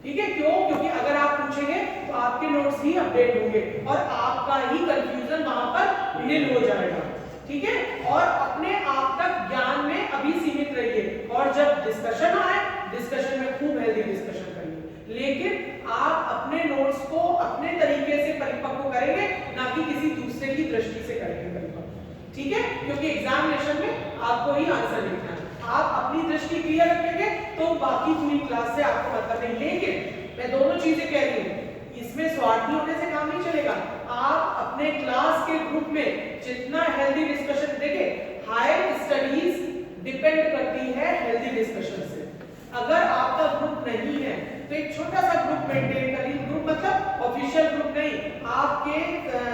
ठीक है, क्यों? क्योंकि अगर आप पूछेंगे तो आपके नोट्स भी अपडेट होंगे और आपका ही कंफ्यूजन वहां पर निल हो जाएगा। ठीक है, और अपने आप तक ज्ञान में अभी सीमित रहिए, और जब डिस्कशन आए डिस्कशन में खूब हेल्दी डिस्कशन करिए, लेकिन आप अपने नोट्स क्योंकि एग्जामिनेशन में आपको ही आंसर लिखना है। आप अपनी दृष्टि क्लियर रखेंगे तो बाकी पूरी क्लास से आपको मतलब नहीं। लेकिन मैं दोनों चीजें कह रही हूँ, इसमें स्वार्थी होने से काम नहीं चलेगा। आप अपने क्लास के ग्रुप में जितना हेल्दी डिस्कशन, देखिए हायर स्टडीज डिपेंड करती है हेल्दी डिस्कशन से। अगर आपका ग्रुप नहीं है तो एक छोटा सा ग्रुप मेंटेन करिए। ग्रुप मतलब ऑफिशियल ग्रुप नहीं, आपके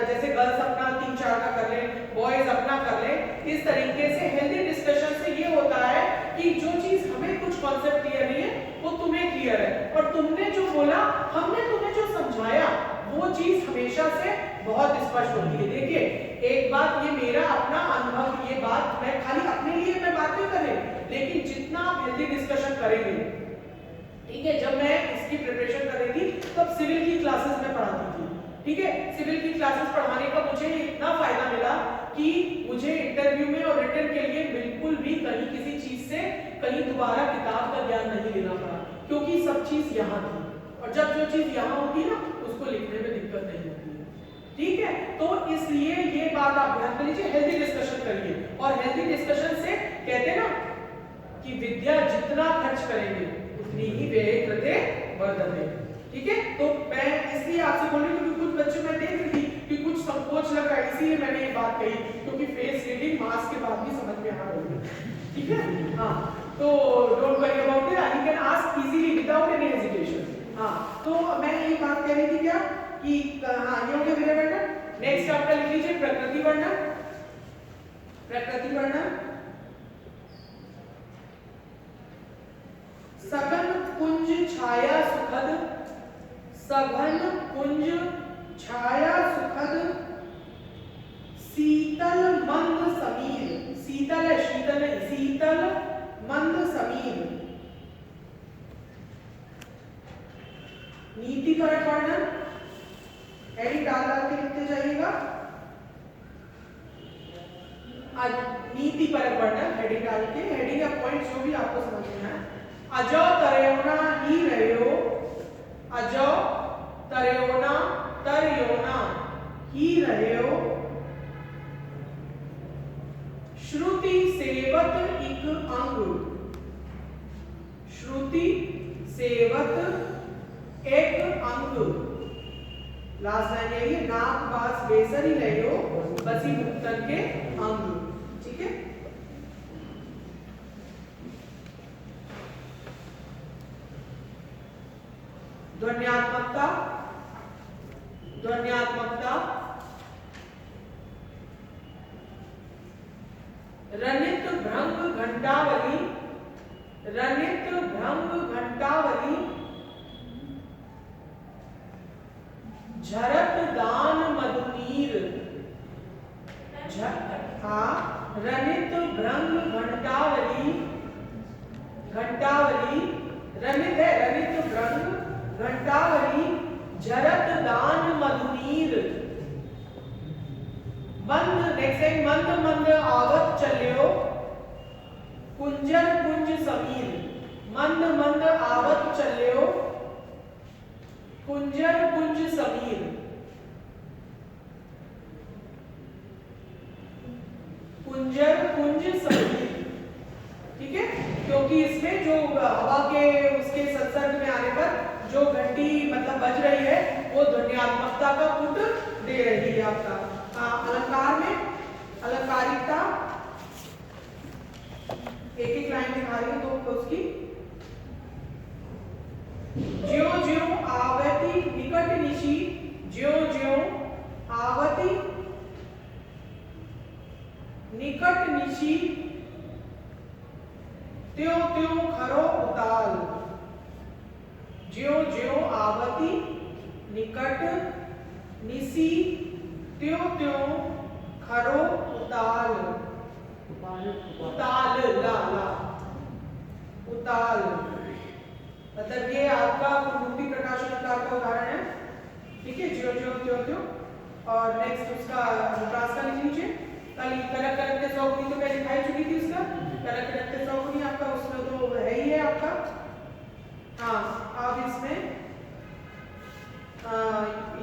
जैसे गर्ल्स अपना 3-4 का कर ले, बॉयज अपना कर ले। इस तरीके से हेल्दी डिस्कशन से ये होता है कि जो चीज हमें कुछ कॉन्सेप्ट क्लियर नहीं है वो तुम्हें क्लियर है, और तुमने जो बोला, हमने तुम्हें जो समझाया, वो चीज हमेशा से बहुत स्पष्ट होती है। देखिए एक बात, ये मेरा अपना अनुभव, ये बात मैं खाली अपने लिए मैं बात नहीं कर रही, लेकिन जितना आप हेल्दी डिस्कशन करेंगे, ठीक है। जब मैं इसकी प्रिपरेशन कर रही थी तब सिविल की क्लासेस में पढ़ाती थी, ठीक है। सिविल की क्लासेस पढ़ाने का मुझे इतना फायदा मिला कि मुझे इंटरव्यू में और रिटन के लिए बिल्कुल भी कहीं किसी चीज से कहीं दोबारा किताब का ज्ञान नहीं लेना पड़ा, क्योंकि सब चीज यहाँ थी। और जब जो चीज यहाँ होती है ना, उसको लिखने में दिक्कत नहीं होती है, ठीक है। तो इसलिए ये बात आप ध्यान कर लीजिए, हेल्दी डिस्कशन करिए। और हेल्दी डिस्कशन से कहते हैं ना कि विद्या जितना खर्च करेंगे उतनी ही व्यय कृते वर्धते, ठीक है। तो मैं इसलिए आपसे बोल रही हूँ क्योंकि कुछ बच्चे मैं देख रही थी कि कुछ संकोच लग रहा है, इसीलिए मैंने ये बात कही, क्योंकि फेस रीडिंग मास के बाद भी समझ में आ रही है, ठीक है। हाँ, तो don't worry about it, you can ask easily without any hesitation. हाँ, तो मैं ये बात कह रही थी क्या कि हाँ, ये हो गया विनय वर्णन। नेक्स्ट आपका लिख लीजिए प्रकृति वर्णन। प्रकृति वर्णन, सघन कुंज छाया सुखद, सघन कुंज छाया सुखद, शीतल मंद समीर, शीतल है, शीतल है, शीतल मंद समीर। नीति परक वर्णन, हेडिंग डाल डाल के लिखते जाइएगा। नीति परक वर्णन हेडिंग डाल के, हेडिंग या पॉइंट जो भी आपको समझना है। अजो तरेयोना ही रहो, अजो तरेयोना तरयोना ही रहो, श्रुति सेवत इक अंग, श्रुति सेवत एक अंग। लास्ट लाइन यही है, नाक बास बेसरी लयो बसी मुक्तन के अंग, ठीक है। ध्वन्यात्मकता, ध्वन्यात्मकता, रनित भ्रंग घंटावली, रनित भ्रंग घंटावली, झरत दान मधुनीर, हाँ, रनित भ्रंग घंटावली, घंटावली, रनित है, रनित भ्रंग घंटावली, झरत दान मधुनीर, मंद, नेक्स्ट है मंद मंद आवत चल्यो, कुंजर कुंज समीर, मंद मंद आवत चल्यो, कुंजर कुंज समीर, कुंजर कुंज समीर, ठीक है। क्योंकि इसमें जो हवा के उसके संसर्ग में आने पर जो घंटी मतलब बज रही है वो ध्वन्यात्मकता का पुट दे रही है आपका। अलंकार में अलंकारिकता, एक एक लाइन दिखा रही हूं तो उसकी, ज्यो ज्यो आवती निकट निशी, ज्यो ज्यो आवती निकट निशी, त्यों त्यों खरो उताल, ज्यो ज्यो आवती निकट निशी, त्यों त्यों खरो उताल, उताल ला ला, उताल, मतलब ये आपका कुरूपी प्रकाश अलंकार का उदाहरण है, ठीक है। ज्यो ज्यो त्यों त्यों, और नेक्स्ट उसका अनुप्रास का लिख लीजिए। कल करक करकते सौगुनी तो मैं दिखाई चुकी थी, उसका करक करकते सौगुनी आपका उसमें तो है ही है आपका। हाँ, आप इसमें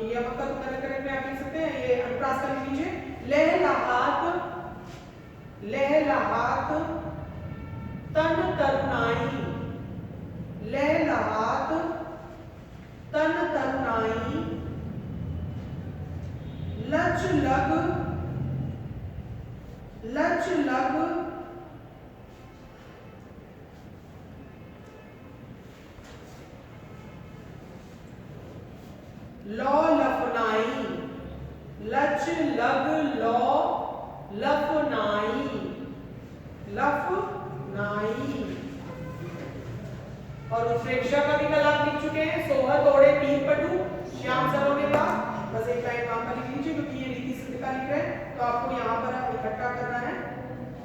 ये आपका तो करक करक में आप लिख सकते हैं, ये अनुप्रास का लिख लीजिए। लहलाहात, लहलहात तन तरुणाई, लहलहात तन तरुणाई, लच लग लौ लफनाई, लच लग लौ लफनाई, लफनाई। और उत्प्रेक्षा का भी कल आप लिख चुके हैं, सोहत ओढ़े तीन पटु श्याम सरोने का, बस एक लाइन वहां पर लिख लीजिए क्योंकि ये रीति सिद्ध का लिख रहे हैं तो आपको यहाँ पर इकट्ठा करना है,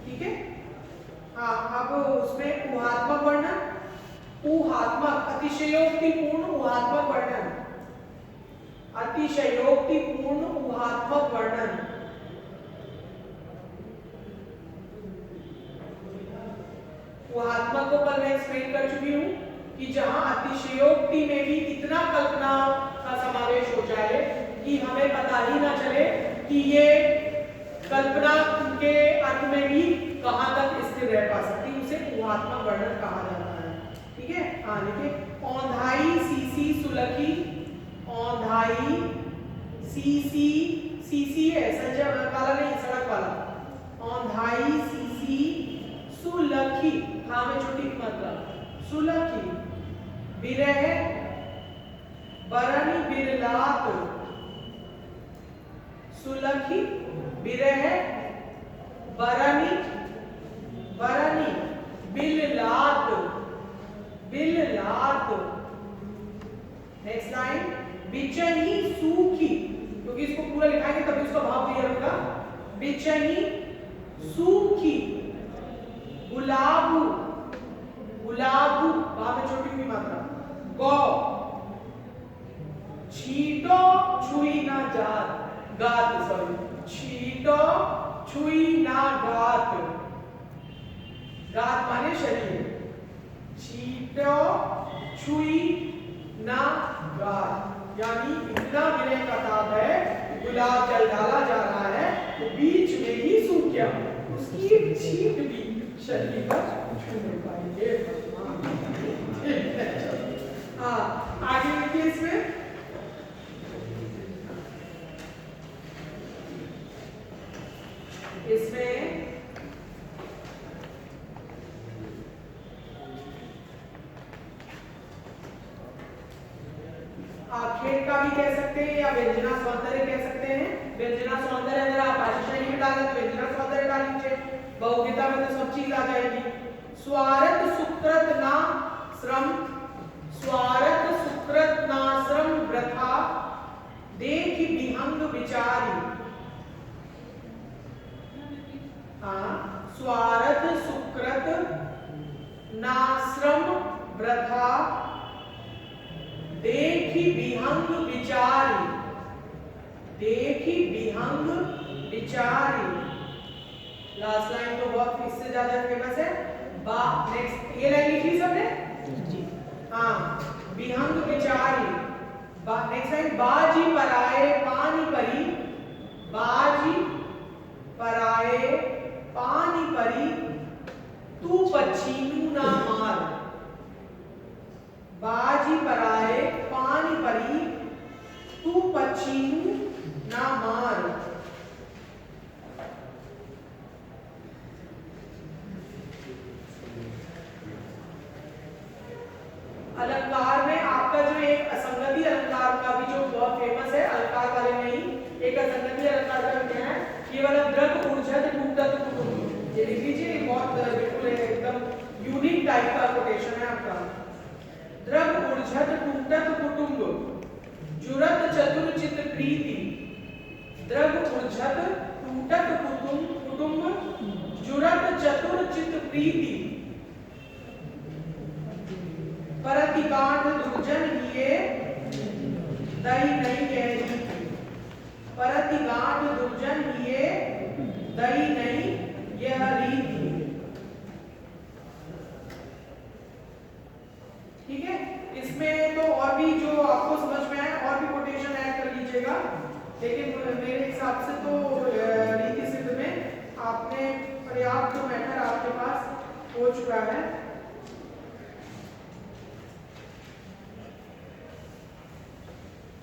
ठीक है। हाँ, अब उसमें ऊहात्मक वर्णन, ऊहात्मक अतिशयोक्तिपूर्ण ऊहात्मक वर्णन, अतिशयोक्तिपूर्ण ऊहात्मक वर्णन। ऊहात्मक को कल मैं एक्सप्लेन कर चुकी हूँ कि जहां अतिशयोक्ति में भी इतना कल्पना का समावेश हो जाए कि हमें पता ही ना चले कि ये कल्पना के अर्थ में भी कहां तक स्थिर रह पा सकती, उसे ऊहात्मक वर्णन कहा जाता है, ठीक है। हाँ लिखिए, औंधाई सीसी सुलखी, औंधाई सीसी, सीसी है संजय वाला नहीं, सड़क वाला, औंधाई सीसी सुलखी, हाँ में छोटी मात्रा, सुलखी, बिरह बरनी बिरलात, सुलखी बिरह बरनी बरनी बिललात, बिललात। नेक्स्ट लाइन, बिचही सूखी, क्योंकि इसको पूरा लिखाएंगे तभी उसका भाव क्लियर होगा, बिचही सूखी, गुलाबू, गुलाबू, वहां में छोटी हुई मात्रा, गौ, छीटो छुई ना जात, गात सॉरी, छीटो छुई ना गात, गात माने शरीर, छीटो छुई ना गात, यानी इतना विनय का ताप है, गुलाब जल डाला जा रहा है तो बीच में ही सूख गया, उसकी छीट भी शरीर पर छू नहीं पाएंगे। हाँ, आगे देखिए इसमें, इसमें आखेट का भी कह सकते हैं या व्यंजना सौंदर्य कह सकते हैं। व्यंजना सौंदर्य अगर आप आशीषणी में डालें तो व्यंजना सौंदर्य डाल लीजिए, बहुगीता में तो सब चीज आ जाएगी। स्वारत सुकृत ना श्रम, स्वारत सुकृत ना श्रम वृथा, देख विहंग विचारी, हाँ, स्वारत सुकृत ना श्रम वृथा, देखी विहंग विचारी, देखी विहंग विचारी। लास्ट लाइन तो बहुत इससे ज्यादा फेमस है, बा, नेक्स्ट ये लाइन लिखी सबने जी, हाँ, विहंग विचारी। नेक्स्ट लाइन, बाजी पराए पानी परी, बाजी पराए पानी परी, तू पछीनू ना मार, बाजी पराए पानी परी, तू पछीनू ना मार। अलंकार में आपका जो एक असंगति अलंकार का भी जो बहुत फेमस है, अलंकार वाले में ही एक असंगति अलंकार का क्या है, ये वाला द्रग ऊर्जत टूटत कुटुंब, ये लिख लीजिए, बहुत बिल्कुल एकदम यूनिक टाइप का कोटेशन है आपका। द्रग ऊर्जत टूटत कुटुंब, जुरत चतुर चित प्रीति, द्रग ऊर्जत टूटत कुटुंब, जुरत चतुर चित प्रीति, परतिगांठ दुर्जन हिये दई नहीं गहरी, परतिगांठ दुर्जन हिये दई नहीं यह रीति। ठीक है, इसमें तो और भी जो आपको समझ में आए और भी कोटेशन ऐड कर लीजिएगा, लेकिन मेरे हिसाब से तो रीति सिद्ध में आपने पर्याप्त हो चुका है।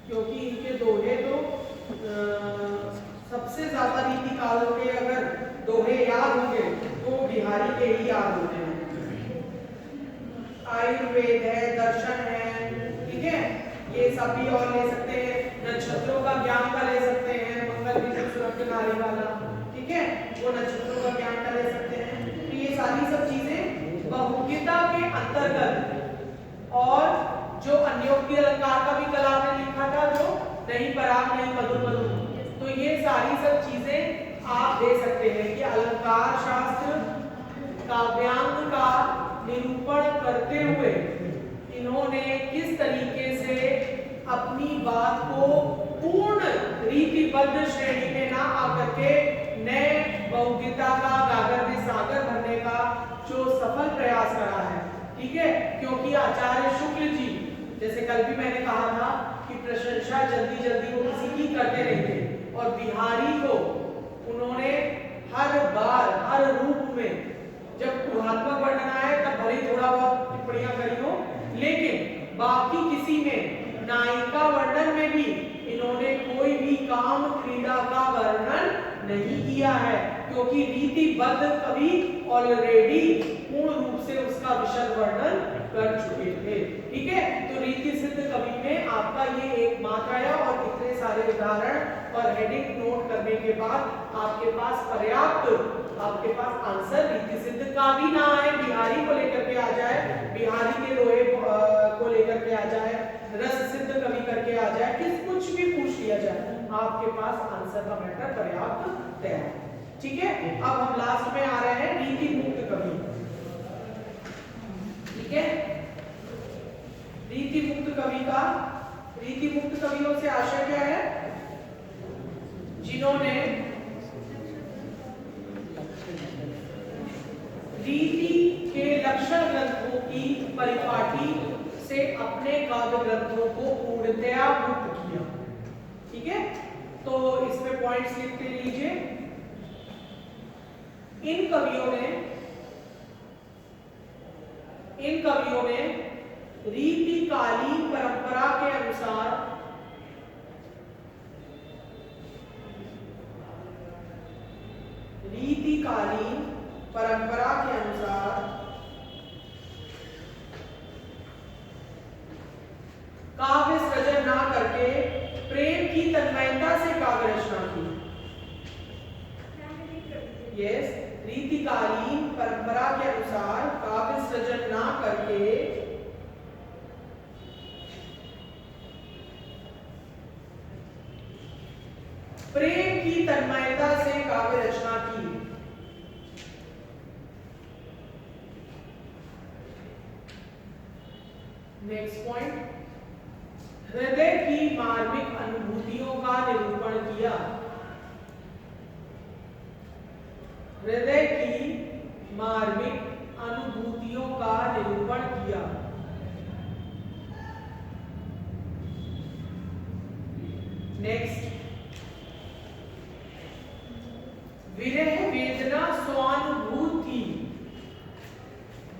क्योंकि इनके दोहे तो सबसे ज्यादा रीति काल के अगर दोहे याद होंगे तो बिहारी के ही याद होते हैं। आयुर्वेद है, दर्शन है, ठीक है, ये सभी और ले सकते हैं। नक्षत्रों का ज्ञान का ले सकते हैं, मंगल विजय सुरक्षित नारी वाला, ठीक है, वो नक्षत्रों का ज्ञान का ले सकते हैं। तो ये सारी सब चीजें बहुगीता के अंतर्गत। और जो अन्योक्ति अलंकार का भी कल आपने लिखा था, जो नहीं पराग नहीं मधुर मधुर, तो ये सारी सब चीजें आप दे सकते हैं कि अलंकार शास्त्र काव्यांग का निरूपण करते हुए इन्होंने किस तरीके से अपनी बात को पूर्ण रीतिबद्ध श्रेणी में ना आकर के नए बहुगीता का गागर में सागर भरने का जो सफल प्रयास करा है, ठीक है। क्योंकि आचार्य शुक्ल जी, जैसे कल भी मैंने कहा था कि प्रशंसा जल्दी जल्दी वो किसी की करते नहीं थे, और बिहारी को उन्होंने हर बार हर रूप में, जब ऊहात्मक वर्णन आए तब भले थोड़ा बहुत टिप्पणियां करी हो, लेकिन बाकी किसी में नायिका वर्णन में भी इन्होंने कोई भी काम क्रीड़ा का वर्णन नहीं किया है, क्योंकि रीतिबद्ध कवि ऑलरेडी पूर्ण रूप से उसका विशद वर्णन कर चुके थे, ठीक है। तो रीति सिद्ध कवि में आपका ये एक मात्र आया, और इतने सारे उदाहरण और हेडिंग नोट करने के बाद आपके पास पर्याप्त, आपके पास आंसर रीति सिद्ध का भी ना आए, बिहारी को लेकर के आ जाए, बिहारी के दोहे को लेकर के आ जाए, रस सिद्ध कवि करके आ जाए, किस कुछ भी पूछ लिया जाए, आपके पास आंसर का मैटर पर्याप्त तैयार, ठीक है। अब हम लास्ट में आ रहे हैं रीति मुक्त कवि, ठीक है। रीति मुक्त कवि का, रीति मुक्त कवियों से आशय क्या है? जिन्होंने रीति के लक्षण ग्रंथों की परिपाटी से अपने काव्य ग्रंथों को पूर्णतया मुक्त किया, ठीक है। तो इसमें पॉइंट्स लिखते लीजिए। इन कवियों ने रीतिकालीन परंपरा के अनुसार काव्य सृजन ना करके प्रेम की तन्मयता से काव्य रचना की। यस, रीतिकालीन परंपरा के अनुसार काव्य सृजन ना करके प्रेम की तन्मयता से काव्य रचना की। नेक्स्ट पॉइंट, हृदय की मार्मिक अनुभूतियों का निरूपण किया। हृदय की मार्मिक अनुभूतियों का निरूपण किया। नेक्स्ट, विरह वेदना स्वानुभूति।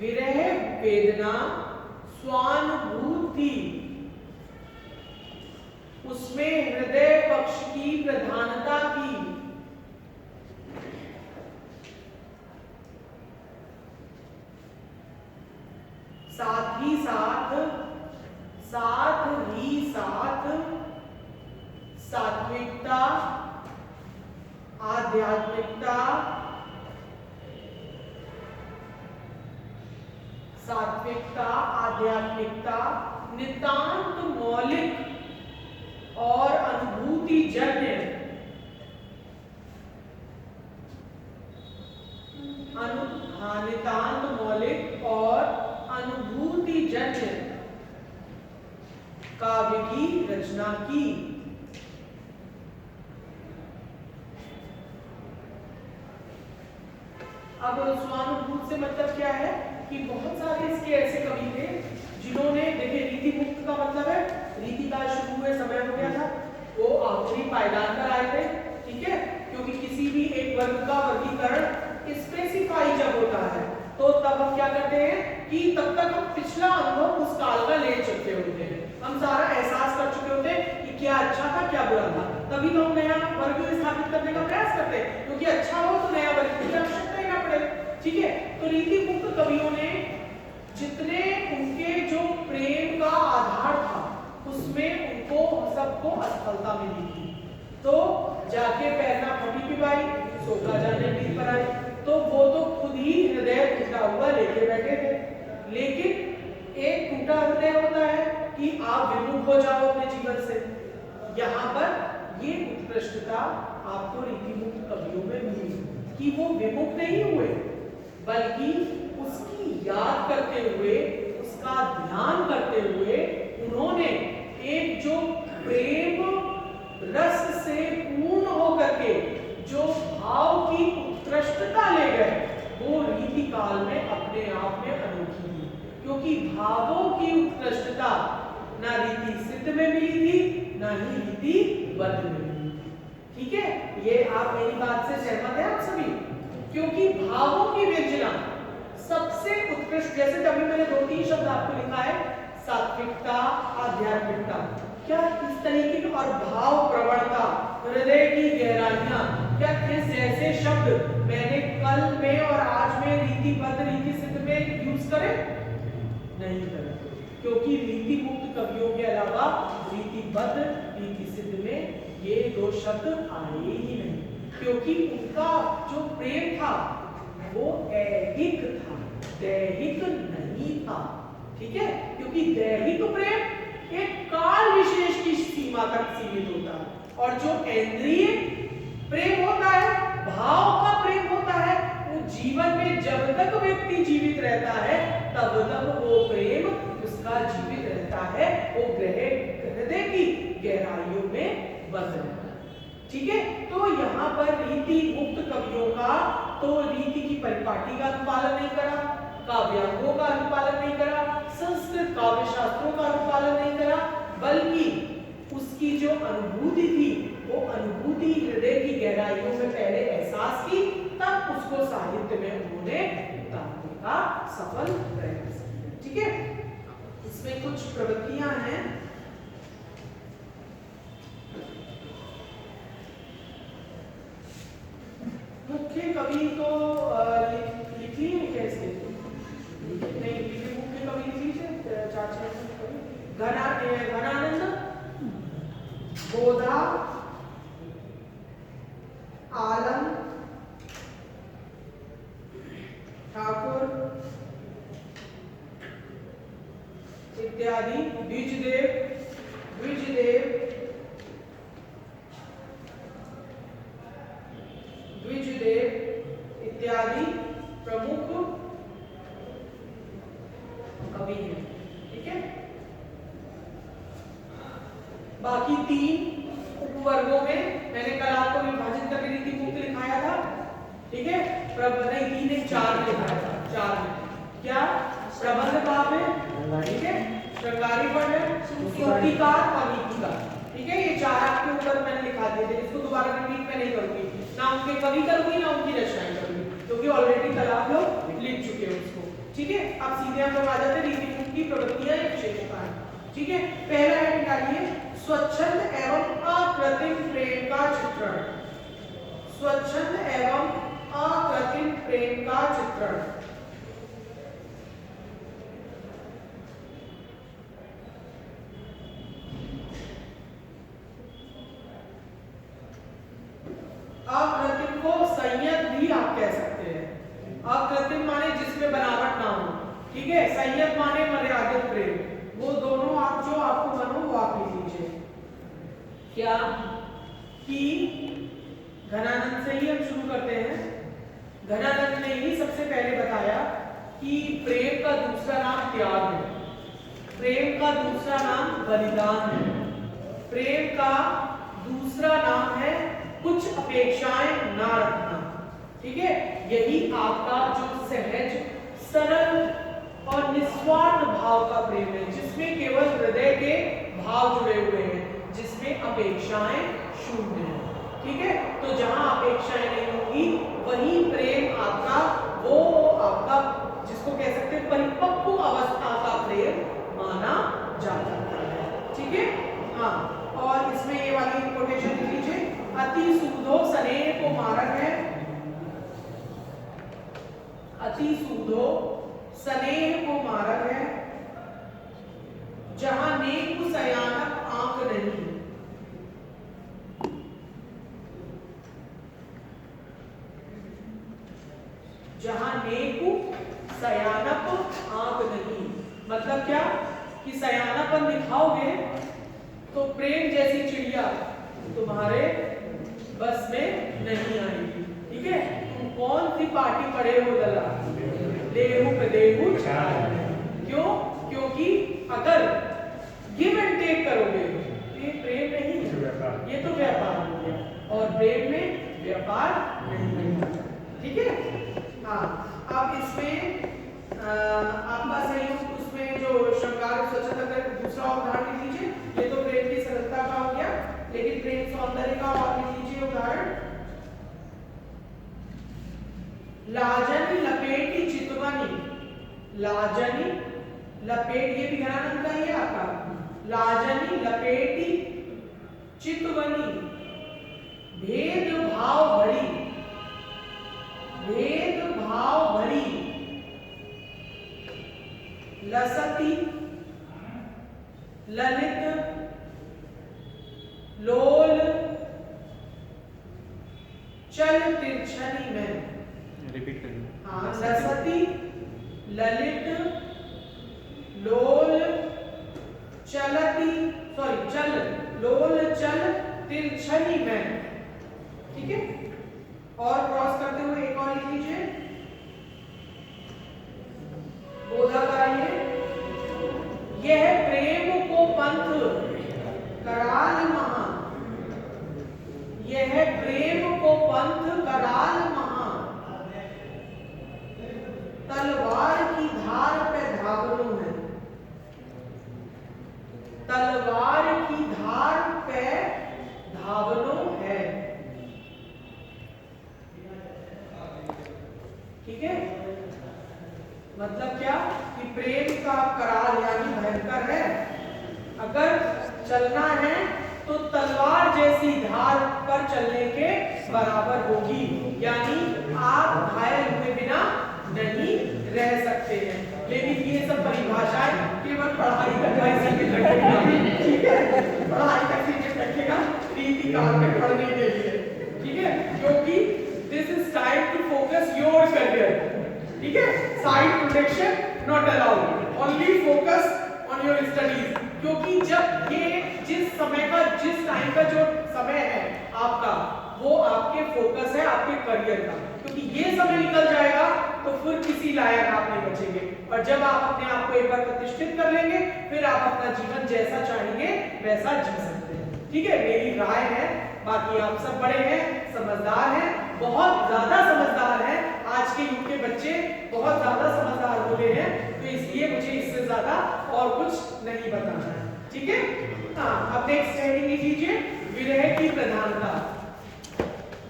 विरह वेदना स्वानुभूति, उसमें हृदय पक्ष की प्रधानता की। साथ ही साथ सात्विकता, आध्यात्मिकता, नितांत मौलिक और अनुभूति जन्य, नितांत मौलिक और अनुभूति जन्य काव्य की रचना की। अब स्वानुभूत से मतलब क्या है कि बहुत सारे इसके ऐसे कवि थे जिन्होंने, देखिए रीति मुक्त का मतलब है रीति काल शुरू हुए समय हो गया था, वो आखिरी पायदान पर आए थे, ठीक है। क्योंकि किसी भी एक वर्ग का वर्गीकरण स्पेसिफाई जब होता है तो तब हम क्या क्या करते हैं कि तब तक हम पिछला अनुभव उस काल का ले चुके होते हैं, हम सारा एहसास कर चुके होते हैं कि क्या अच्छा था क्या बुरा था, तभी तो हम नया वर्ग स्थापित करने का प्रयास करते हैं, क्योंकि अच्छा हो तो नया वर्ग की आवश्यकता ही ना पड़े। ठीक है, तो रीति मुक्त कवियों ने जितने उनके जो प्रेम का आधार था उसमें उनको सबको असफलता मिली थी। तो जाके पैरना फटी पिबाई, सोखा जाने पीर पर आई, तो वो तो खुद ही हृदय टूटा हुआ लेके बैठे थे। लेकिन एक टूटा हृदय होता है कि आप विमुख हो जाओ अपने जीवन से। यहाँ पर ये उत्कृष्टता आपको रीति मुक्त कवियों में मिली कि वो विमुख नहीं हुए, बल्कि उसकी याद करते हुए, उसका ध्यान करते हुए उन्होंने एक जो प्रेम रस से पूर्ण होकर के जो भाव की उत्कृष्टता ले गए, वो रीति काल में अपने आप में अनोखी थी, क्योंकि भावों की उत्कृष्टता ना रीति सिद्ध में मिली थी, ना ही रीति बद्ध में मिली थी। ठीक है, ये आप मेरी बात से सहमत हैं आप सभी? क्योंकि भावों की व्यंजना सबसे उत्कृष्ट, जैसे तभी मैंने 2-3 शब्द आपको लिखा है, सात्विकता, आध्यात्मिकता, क्या इस तरीके की, और भाव प्रवणता, हृदय की गहराइयां, क्या इस जैसे शब्द मैंने कल में और आज में रीतिबद्ध रीति सिद्ध में यूज करे? नहीं करे, क्योंकि रीति मुक्त कवियों के अलावा रीतिबद्ध रीति सिद्ध में ये दो शब्द आए ही नहीं, क्योंकि उनका जो प्रेम था वो ऐहिक था, दैहिक नहीं था। ठीक है, क्योंकि दैहिक प्रेम एक काल विशेष की सीमा तक सीमित होता है, और जो इंद्रिय प्रेम होता है, भाव का प्रेम होता है, वो जीवन में जब तक व्यक्ति जीवित रहता है तब तक वो प्रेम उसका जीवित रहता है, वो हृदय की गहराइयों में बस रहता है। ठीक है, तो यहाँ पर रीति मुक्त कवियों का तो रीति की परिपाटी का अनुपालन नहीं करा, काव्यांगों का अनुपालन नहीं करा, संस्कृत काव्य शास्त्रों का अनुपालन नहीं करा, बल्कि उसकी जो अनुभूति थी वो अनुभूति हृदय की गहराइयों में पहले एहसास की, तब उसको साहित्य में उन्होंने उतारने का सफल प्रयास किया। ठीक है, इसमें कुछ प्रवृत्तियां हैं। मुख्य कवि तो लिख ली है कैसे? नहीं, मुख्य कवि लिख लीजिए 4-6 कवि। घनानंद, गोदा, आलम, ठाकुर इत्यादि, द्विजदेव इत्यादि प्रमुख कवि हैं। ठीक है, बाकी 3 उपवर्गों में मैंने कल आपको विभाजित करके रीति मुक्त लिखाया था। ठीक है, नहीं 3 4 लिखाया था, 4 में क्या? प्रबंध काव्य, ठीक है, श्रृंगारी वर्णन, स्तुतिकार और नीतिकार। ठीक है, ये 4 आपके ऊपर मैंने लिखा दिए थे, इसको दोबारा रिपीट मैं नहीं करूंगी, ना उनके कवि करूंगी ना उनकी रचनाएं करूंगी, क्योंकि ऑलरेडी कल आप लोग लिख चुके हो उसको। ठीक है, अब सीधे हम लोग आ जाते हैं रीति मुक्त की प्रवृत्तियां या विशेषताएं। ठीक है, पहला है निकालिए, स्वच्छंद एवं अकृत्रिम प्रेम का चित्रण। स्वच्छंद एवं अकृत्रिम प्रेम का चित्रण। अकृत्रिम को संयत भी आप कह सकते हैं। अकृत्रिम माने जिसमें बनावट ना हो। ठीक है, संयत माने मर्यादित प्रेम। वो दोनों आप जो आपको मनो वो आप लिख लीजिए। क्या कि घनानंद से ही हम शुरू करते हैं। घनानंद ने ही सबसे पहले बताया कि प्रेम का दूसरा नाम त्याग है, प्रेम का दूसरा नाम बलिदान है, प्रेम का दूसरा नाम है कुछ अपेक्षाएं ना रखना। ठीक है, यही आपका जो सहज, सरल और निस्वार्थ भाव का प्रेम है, जिसमें केवल हृदय के भाव जुड़े हुए हैं, जिसमें अपेक्षाएं शून्य हैं। ठीक है, तो जहां अपेक्षाएं नहीं होगी वही प्रेम आपका, वो आपका जिसको कह सकते अति सूधो स्नेह को मारक है, जहां नेकु सयानक आंक नहीं। जहां नेकु सयानक आंक नहीं, मतलब क्या कि सयानापन दिखाओगे तो प्रेम जैसी चिड़िया तुम्हारे बस में नहीं आएगी। ठीक है, तुम कौन सी पार्टी पढ़े हो दला, देहु पे देहु। क्यों? क्योंकि अगर गिव एंड टेक करोगे तो ये प्रेम नहीं है, ये तो व्यापार हो गया, और प्रेम में व्यापार नहीं है। ठीक है। हाँ, अब इसमें आपका सहयोग उसमें जो श्रृंगार स्वच्छता का दूसरा उदाहरण लिख लीजिए। ये तो प्रेम की सरलता का हो गया, लेकिन प्रेम सौंदर्य का और लिख लीजिए उदाहरण। लाजनी लपेटी चितवनी, लाजनी लपेट, ये भी ध्यान रखना ही है आपका। लाजनी लपेटी चितवनी, भेद भाव भरी, भेद भाव भरी, लसती ललित लोल चल तिरछनी में। रिपीट करिए। हाँ, लसती ललित लोल चलती, सॉरी चल, लोल चल तिरछनी में। ठीक है, और क्रॉस करते हुए एक और लिख लीजिए, बोधा कराइए। यह प्रेम को पंथ कराल महा, यह प्रेम को पंथ कराल महा, तलवार की धार पे धागनो है, तलवार की धार पे धागनो है। ठीक है, मतलब क्या कि प्रेम का कराल यानी भयंकर है। अगर चलना है तो तलवार जैसी धार पर चलने के बराबर होगी, यानी आप घायल हुए बिना नहीं रह सकते हैं। लेकिन ये सब परिभाषाएं केवल पढ़ाई तक रखेगा। ठीक है, पढ़ाई तक सीमित रखेगा, रीति काल में पढ़ने के लिए। ठीक है, क्योंकि this is time to focus your career. ठीक है, side protection not allowed, only focus on your studies. क्योंकि जब ये जिस समय का, जिस टाइम का जो समय है आपका, वो आपके फोकस है आपके करियर का। क्योंकि ये समय निकल जाएगा तो फिर किसी लायक आप नहीं बचेंगे, और जब आप अपने आप को एक बार प्रतिष्ठित कर लेंगे, फिर आप अपना जीवन जैसा चाहेंगे वैसा जी सकते हैं। ठीक है, मेरी राय है। बाकी आप सब बड़े हैं, समझदार हैं, बहुत ज्यादा समझदार हैं। आज के युग के बच्चे बहुत ज्यादा समझदार हो गए हैं, तो इसलिए मुझे इससे ज्यादा और कुछ नहीं बताना है। ठीक है। हाँ, अब नेक्स्ट हेडिंग लिख लीजिए, विरह की प्रधानता।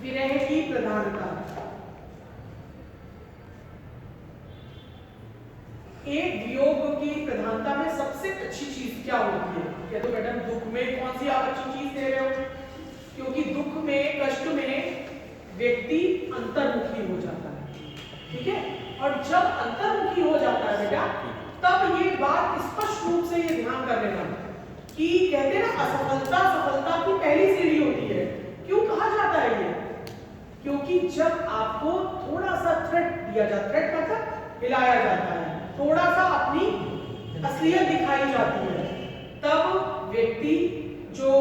विरह की प्रधानता। एक वियोग की प्रधानता में सबसे अच्छी चीज क्या होती है? क्या तो मैडम दुख में कौन सी आप अच्छी चीज दे रहे हो? क्योंकि दुख में, कष्ट में व्यक्ति अंतर्मुखी हो जाता है। ठीक है, और जब अंतर्मुखी हो जाता है बेटा, तब ये बात स्पष्ट रूप से ये ध्यान कर लेना कि कहते हैं ना, असफलता सफलता की पहली सीढ़ी होती है। क्यों कहा जाता है ये? क्योंकि जब आपको थोड़ा सा थ्रेट दिया जाता, थ्रेट मतलब हिलाया जाता है, थोड़ा सा अपनी असलियत दिखाई जाती है, तब व्यक्ति जो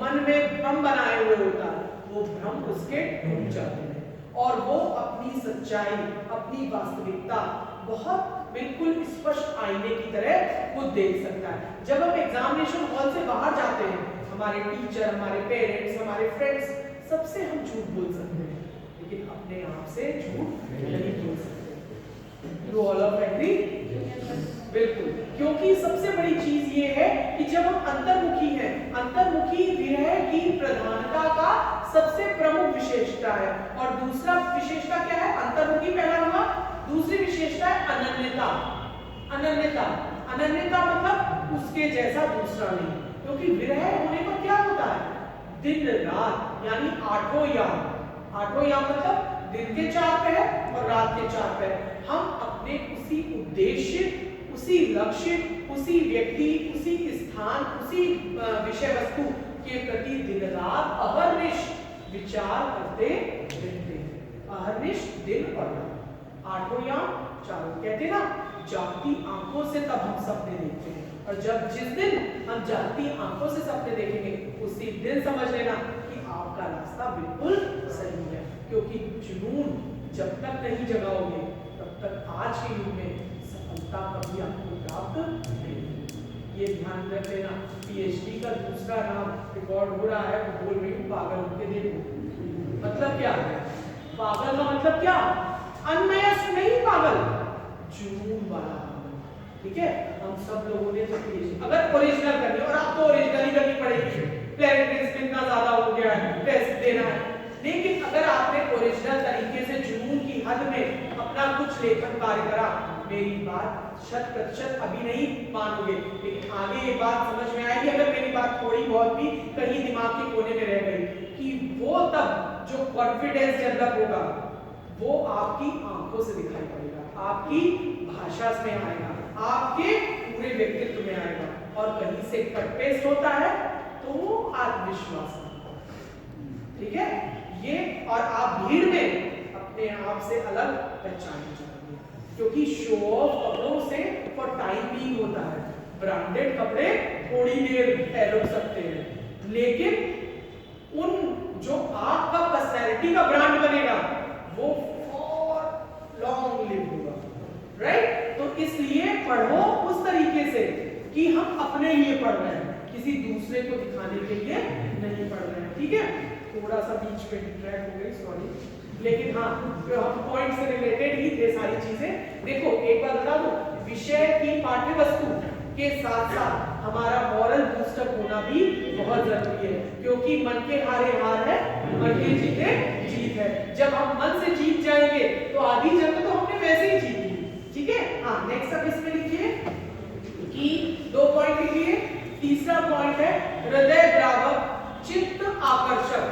मन में भ्रम बनाए हुए होता है, वो भ्रम उसके टूट जाते हैं, और वो अपनी सच्चाई, अपनी वास्तविकता बहुत बिल्कुल स्पष्ट आईने की तरह खुद देख सकता है। जब हम एग्जामिनेशन हॉल से बाहर जाते हैं, हमारे टीचर, हमारे पेरेंट्स, हमारे फ्रेंड्स, सबसे हम झूठ बोल सकते हैं, लेकिन अपने आप से झूठ नहीं बोल सकते। You all are agree? बिल्कुल, क्योंकि सबसे बड़ी चीज ये है कि जब हम अंतर्मुखी हैं, अंतर्मुखी विरह की प्रधानता का सबसे प्रमुख विशेषता है। और दूसरा विशेषता क्या है? अंतर्मुखी पहला हुआ, दूसरी विशेषता है अनन्यता। अनन्यता, अनन्यता मतलब उसके जैसा दूसरा नहीं। क्योंकि विरह होने पर क्या होता है? दिन रात, यानी आठों याम। आठों याम मतलब दिन के 4 पहर और रात के 4 पहर हम अपने उसी उद्देश्य, उसी लक्ष्य, उसी व्यक्ति, उसी स्थान, उसी विषय वस्तु के प्रति दिन रात अहर्निश विचार करते रहते हैं। अहर्निश दिन और रात, आठों या चारों, कहते हैं ना जागती आंखों से तब हम सपने देखते हैं, और जब जिस दिन हम जागती आंखों से सपने देखेंगे उसी दिन समझ लेना कि आपका रास्ता बिल्कुल सही है। क्योंकि जुनून जब तक नहीं जगाओगे तब तक आज के युग में सफलता कभी आपको प्राप्त नहीं होगी। ये ध्यान रख लेना। पीएचडी का दूसरा नाम रिकॉर्ड हो रहा है, वो बोल रही हूँ पागल होके देखो। मतलब क्या है पागल का मतलब? क्या अनमयस्क नहीं पागल, जुनून वाला पागल। ठीक है, हम सब लोगों ने तो पीएचडी अगर ओरिजिनल करनी और आपको ओरिजिनल ही करनी पड़ेगी, क्लैरिटी इतना ज्यादा हो गया है, टेस्ट देना है, लेकिन अगर आपने ओरिजिनल तरीके से जुनून की हद में अपना कुछ लेखन कार्य करा, मेरी बात 100% अभी नहीं मानोगे, लेकिन आगे ये बात समझ में आएगी अगर मेरी बात थोड़ी बहुत भी कहीं दिमाग के कोने में रह गई, कि वो तब जो कॉन्फिडेंस डेवलप होगा वो आपकी आंखों से दिखाई पड़ेगा, आपकी भाषा में आएगा, आपके पूरे व्यक्तित्व में आएगा, और कहीं से कट पेस्ट होता है तो वो आत्मविश्वास। ठीक है, ये और आप भीड़ में अपने आप से अलग पहचाने जाएंगे, क्योंकि शो ऑफ कपड़ों से फॉर टाइम बीइंग होता है। ब्रांडेड कपड़े थोड़ी देर रुक सकते हैं, लेकिन उन जो आपका पर्सनैलिटी का ब्रांड बनेगा वो फॉर लॉन्ग लिव होगा। राइट? तो इसलिए पढ़ो उस तरीके से कि हम अपने लिए पढ़ रहे हैं, किसी दूसरे को दिखाने के लिए नहीं पढ़ रहे हैं। ठीक है, थोड़ा सा बीच में डिस्ट्रैक्ट हो गई, सॉरी, लेकिन हाँ तो हम पॉइंट से रिलेटेड ही थे सारी चीजें। देखो एक बात बता दूं, विषय की पाठ्य वस्तु के साथ साथ हमारा मॉरल बूस्टअप होना भी बहुत जरूरी है, क्योंकि मन के हारे हार है, मन के जीते जीत है। जब हम मन से जीत जाएंगे तो आधी जंग तो हमने वैसे ही जीत ली। ठीक है, हाँ नेक्स्ट अब इसमें लिखिए कि 2 पॉइंट लिखिए। तीसरा पॉइंट है हृदय द्रावक चित्त आकर्षक।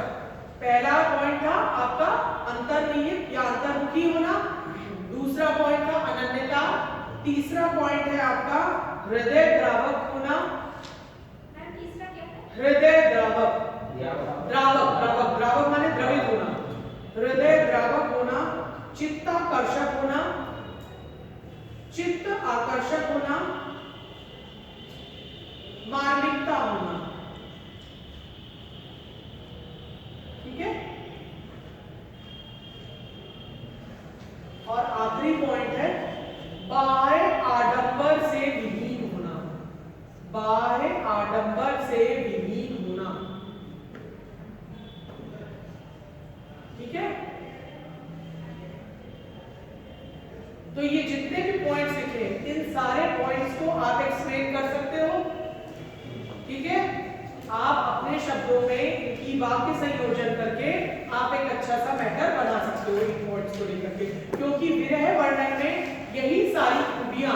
पहला पॉइंट था आपका अंतर्निहित या अंतर्मुखी होना, दूसरा पॉइंट था अनन्यता, तीसरा पॉइंट है आपका हृदय द्रावक होना। तीसरा क्या है? हृदय द्रावक, द्रावक द्रावक द्रावक माने द्रवित होना, हृदय द्रावक होना, चित्ताकर्षक होना, चित्त आकर्षक होना, मार्मिकता होना। ठीक है, और आखिरी पॉइंट है बाह्य आडंबर से विहीन होना, बाह्य आडंबर से विहीन होना। ठीक है, तो ये जितने भी पॉइंट्स लिखे इन सारे पॉइंट्स को आप एक्सप्लेन कर सकते हो। ठीक है, आप अपने शब्दों में इनकी वाक्य संयोजन करके आप एक अच्छा सा मैटर बना सकते हो इन पॉइंट्स को लेकर के, क्योंकि विरह वर्णन में यही सारी खूबियां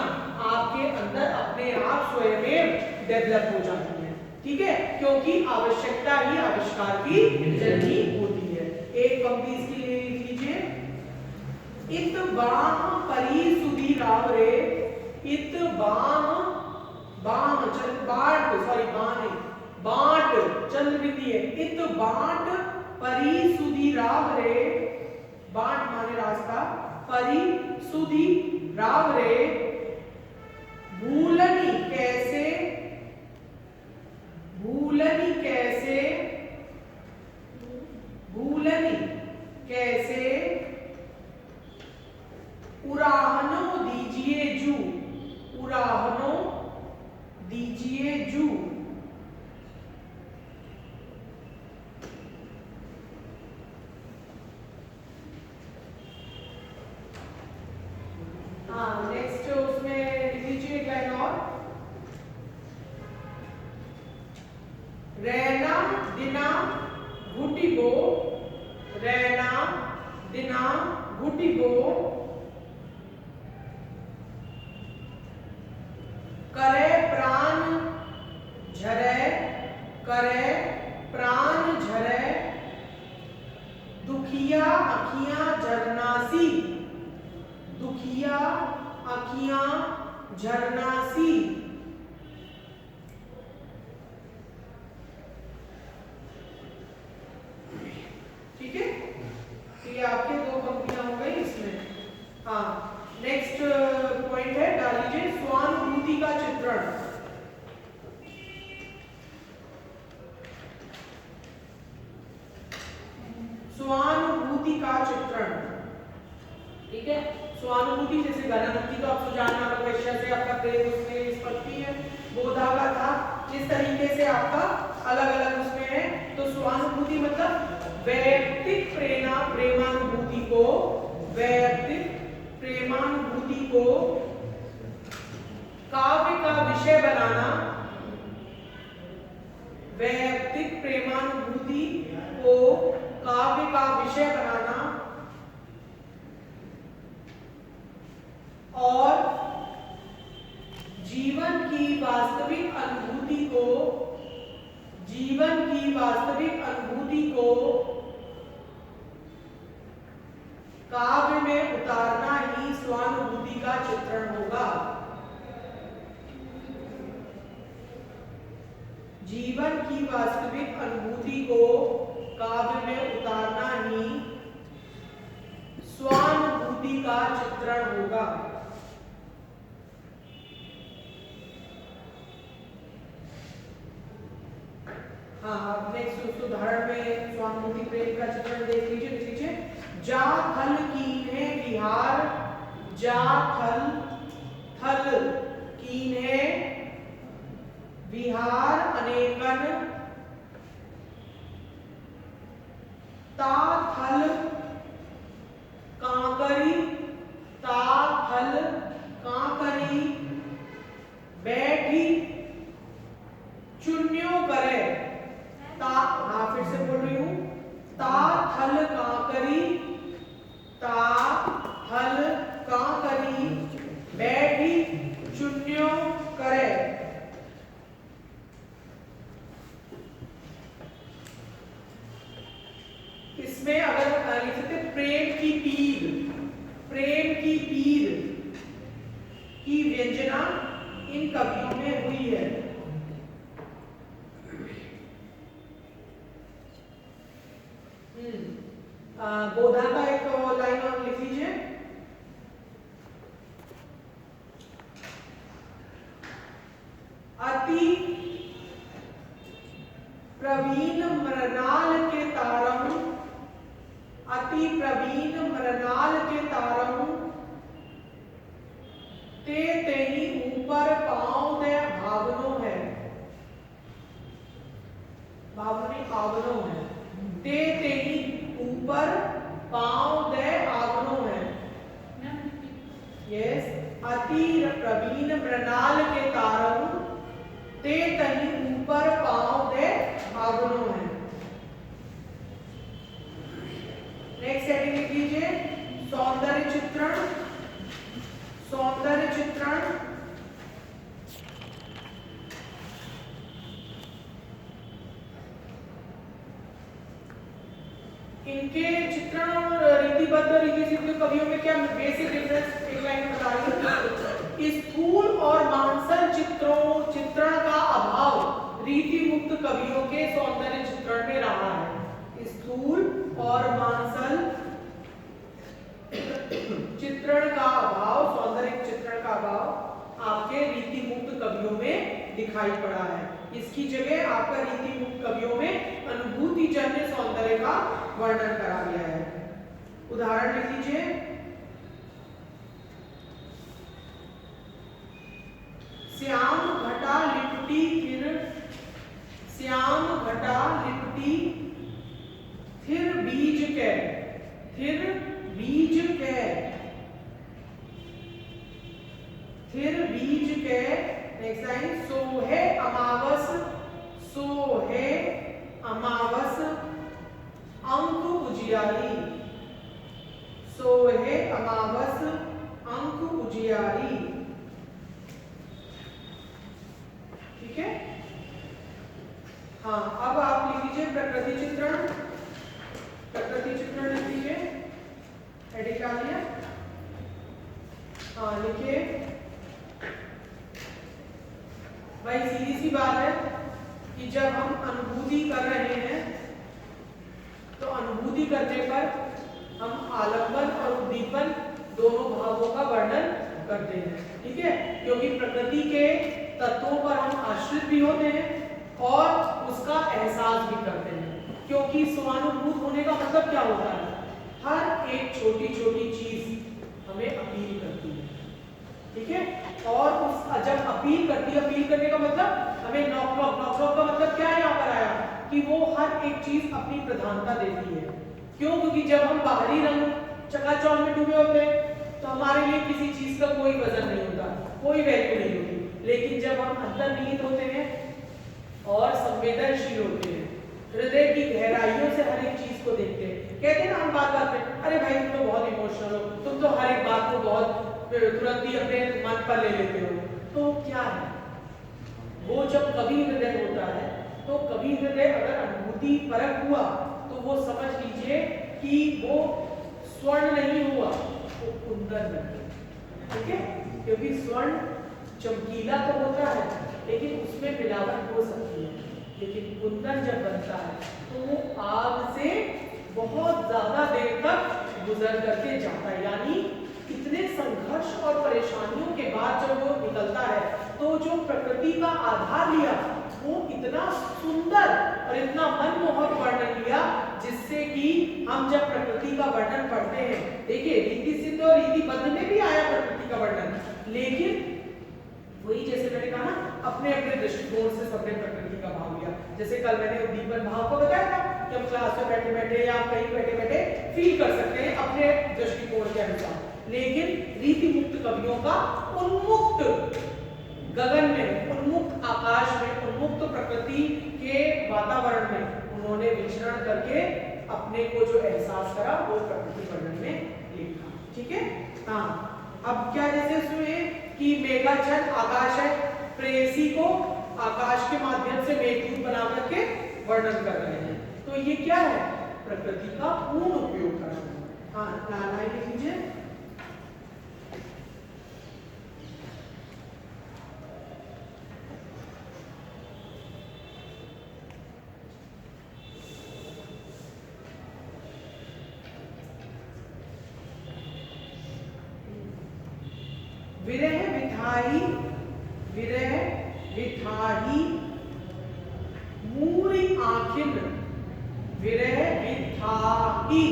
आपके अंदर अपने आप स्वयं डेवलप हो जाती हैं। ठीक है, क्योंकि आवश्यकता ही आविष्कार की जननी होती है। एक पंक्ति इसकी ले लीजिए, इत बाम परी सुधी राव रे, इत बाम बाम चल बाट, सॉरी बाण बाट चंद्र बिंदी है, इत बाट परी सुधी राव रे, बाट माने रास्ता, परी सुधी राव रे, भूलनी कैसे, भूलनी कैसे, भूलनी कैसे, उराहनो दीजिए जू, उराहनो दीजिए जू। हाँ नेक्स्ट उसमें लिख लीजिए एक लाइन और, रैना दिना घुटी गो, रैना दिना घुटी गो, करे प्राण जिया अखियां झरना सी। ठीक है, ये आपके दो पंक्तियां हो गई इसमें। हाँ, नेक्स्ट पॉइंट है, डाल लीजिए स्वानुभूति का चित्रण। स्वानुभूति का चित्रण, ठीक है। स्वानुभूति जैसे घनानुभूति तो आपको जानना होगा, से आपका प्रेम उसमें स्पष्टि है, बोधा का था, इस तरीके से आपका अलग अलग उसमें है। तो स्वानुभूति मतलब वैयक्तिक प्रेमानुभूति को, वैयक्तिक प्रेमानुभूति को काव्य का विषय बनाना, वैयक्तिक प्रेमानुभूति को काव्य का विषय बनाना और जीवन की वास्तविक अनुभूति को, जीवन की वास्तविक अनुभूति को काव्य में उतारना ही स्वानुभूति का चित्रण होगा। जीवन की वास्तविक अनुभूति को काव्य में उतारना ही स्वानुभूति का चित्रण होगा। हाँ, आप नेक्स्ट उदाहरण में स्वानुभूति प्रेम का चित्रण देख लीजिए, लिख लीजिए। जा थल कीन्हे विहार, जा थल कीन्हे विहार अनेकन, ता थल कांकरी, ता थल कांकरी बैठी चुन्यो करे। ता, हाँ फिर से बोल रही हूं, ता थल कांकरी, ता थल कांकरी बैठी चुन्यो करे। इसमें अगर लिख सकते प्रेम की पीर, प्रेम की पीर की व्यंजना इन कवियों में हुई है। बोधा का एक लाइन आप लिख लीजिए। अति प्रवीण मृणाल के तारम, अति प्रवीण मृणाल के तारम ते तेही ऊपर पांव दे भावनो है, भावने आवनो है, ते तेही ऊपर पांव दे आवनो है। यस, अति प्रवीण मृणाल के तारम ते तही ऊपर पांव दे आवनो है। नेक्स्ट हेडिंग लिख लीजिए सौंदर्य चित्रण, सौंदर्य चित्रण। इनके चित्रण और रीतिबद्ध रीति सिद्ध कवियों में क्या बेसिक डिफरेंस एक लाइन में बता रही हूं। स्थूल और मांसल चित्रण का अभाव रीति मुक्त कवियों के सौंदर्य चित्रण में रहा है। स्थूल और मांसल चित्रण का अभाव, सौंदर्य चित्रण का अभाव आपके रीति मुक्त कवियों में दिखाई पड़ा है। इसकी जगह आपका रीति मुक्त कवियों में अनुभूति जन्य सौंदर्य का वर्णन करा गया है। उदाहरण लिख लीजिए। श्याम घटा लिपटी फिर, श्याम घटा लिपटी फिर बीज के, फिर बीज के, फिर बीज के। नेक्स्ट लाइन सोहे अमावस, सोहे अमावस अंक उजियारी, सोहे अमावस अंक उजियारी। ठीक है। हाँ, अब आप लिख लीजिए प्रकृति चित्रण, प्रकृति चित्रण लिख लीजिए। हेडिंग डाल दिया। हाँ लिखिए भाई, सीधी सी बात है कि जब हम अनुभूति कर रहे हैं तो अनुभूति करने पर हम आलंबन और उद्दीपन दोनों भावों का वर्णन करते हैं, ठीक है, क्योंकि प्रकृति के तत्वों पर हम आश्रित भी होते हैं और उसका एहसास भी करते हैं। क्योंकि स्वानुभूत होने का मतलब क्या होता है? हर एक छोटी छोटी चीज हमें अपील करती है, ठीक है, और उस जब अपील करती है, अपील करने का मतलब हमें नॉक नॉक नॉक नॉक का मतलब क्या है यहाँ पर आया कि वो हर एक चीज अपनी प्रधानता देती है। क्यों? क्योंकि जब हम बाहरी रंग चकाचौंध में डूबे होते हैं तो हमारे लिए किसी चीज का कोई वजन नहीं होता, कोई वैल्यू नहीं होती। लेकिन जब हम अंतर्निहित होते हैं और संवेदनशील होते हैं, हृदय की गहराइयों से हर एक चीज को देखते हैं, कहते हैं ना हम बात बात में, अरे भाई तुम तो बहुत इमोशनल हो, तुम तो हर एक बात को बहुत तुरंत ही अपने मन पर ले लेते हो। तो क्या है वो? जब कभी हृदय होता है तो कभी हृदय अगर अनुभूति परक हुआ तो वो समझ लीजिए कि वो स्वर्ण नहीं हुआ, वो कुंदन बन गया, ठीक है, क्योंकि स्वर्ण चमकीला तो होता है लेकिन उसमें मिलावट हो सकती है, लेकिन कुंदन जब बनता है तो वो आग से बहुत ज्यादा देर तक गुजर करके जाता है। यानी इतने संघर्ष और परेशानियों के बाद जब वो निकलता है तो जो प्रकृति का आधार लिया वो इतना सुंदर और इतना मनमोहक वर्णन लिया जिससे कि हम जब प्रकृति का वर्णन पढ़ते हैं, देखिए रीति सिद्ध और रीतिबद्ध में भी आया प्रकृति का वर्णन, लेकिन वही जैसे मैंने कहा ना, अपने अपने दृष्टिकोण से सबने प्रकृति का भाव लिया। जैसे कल मैंने उद्दीपन भाव को बताया था कि हम क्लास में बैठे बैठे या कहीं बैठे बैठे फील कर सकते हैं अपने दृष्टिकोण के अनुसार, लेकिन रीति मुक्त कवियों का उन्मुक्त गगन में, उन्मुक्त आकाश में, उन्मुक्त प्रकृति के वातावरण में उन्होंने विचरण करके अपने को जो एहसास करा वो प्रकृति वर्णन में लिखा, ठीक है। हाँ, अब क्या जैसे उसमें कि मेघाच्छादित आकाश है, प्रेयसी को आकाश के माध्यम से मेघदूत बना करके वर्णन कर रहे हैं, तो ये क्या है? प्रकृति का पूर्ण उपयोग करना। हाँ, लाइन लिख लीजिए। विरह विथाही, विरह विथाही मूरी आखिन, विरह विथाही,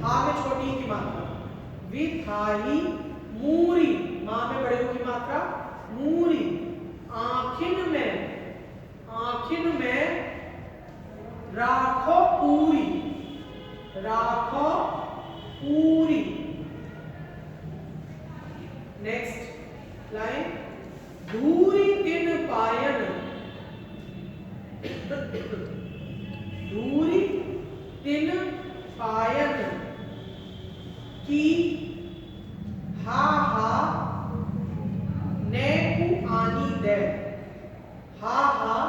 हा में छोटी की मात्रा, विथाही मूरी, मां में बड़े की मात्रा, मूरी आखिन में राखो पूरी, राखो पूरी। नेक्स्ट लाइन, धूरी तिन पायन, धूरी तिन पायन की हा हा ने कु आनी दे, हा हा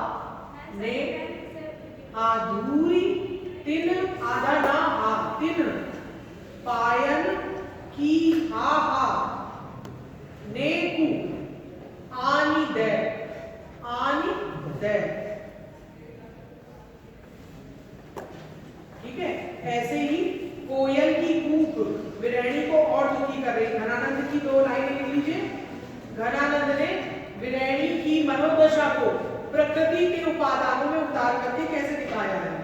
ने, हा धूरी तिन आधा ना हा, तिन पायन की हा हा नेकु आनी दे, आनी दे, ठीक है। ऐसे ही कोयल की कूक विरहणी को और दुखी कर रही। घनानंद की दो लाइनें लिख लीजिए। घनानंद ने विरहणी की मनोदशा को प्रकृति के उपादानों में उतार करके कैसे दिखाया है?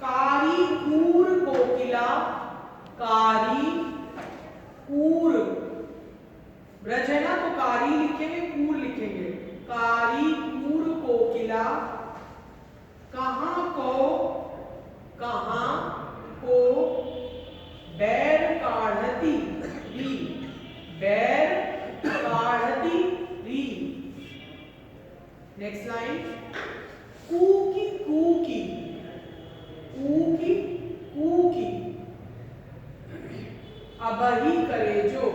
कारी कूर कोकिला, कारी कूर, ब्रज है ना तो कारी लिखेंगे, कूर लिखेंगे, कारी कूर कोकिला, कहां को बैर काढ़ती री, बैर काढ़ती री। नेक्स्ट लाइन, कूकी कूकी, कूकी कूकी, अबही करे जो,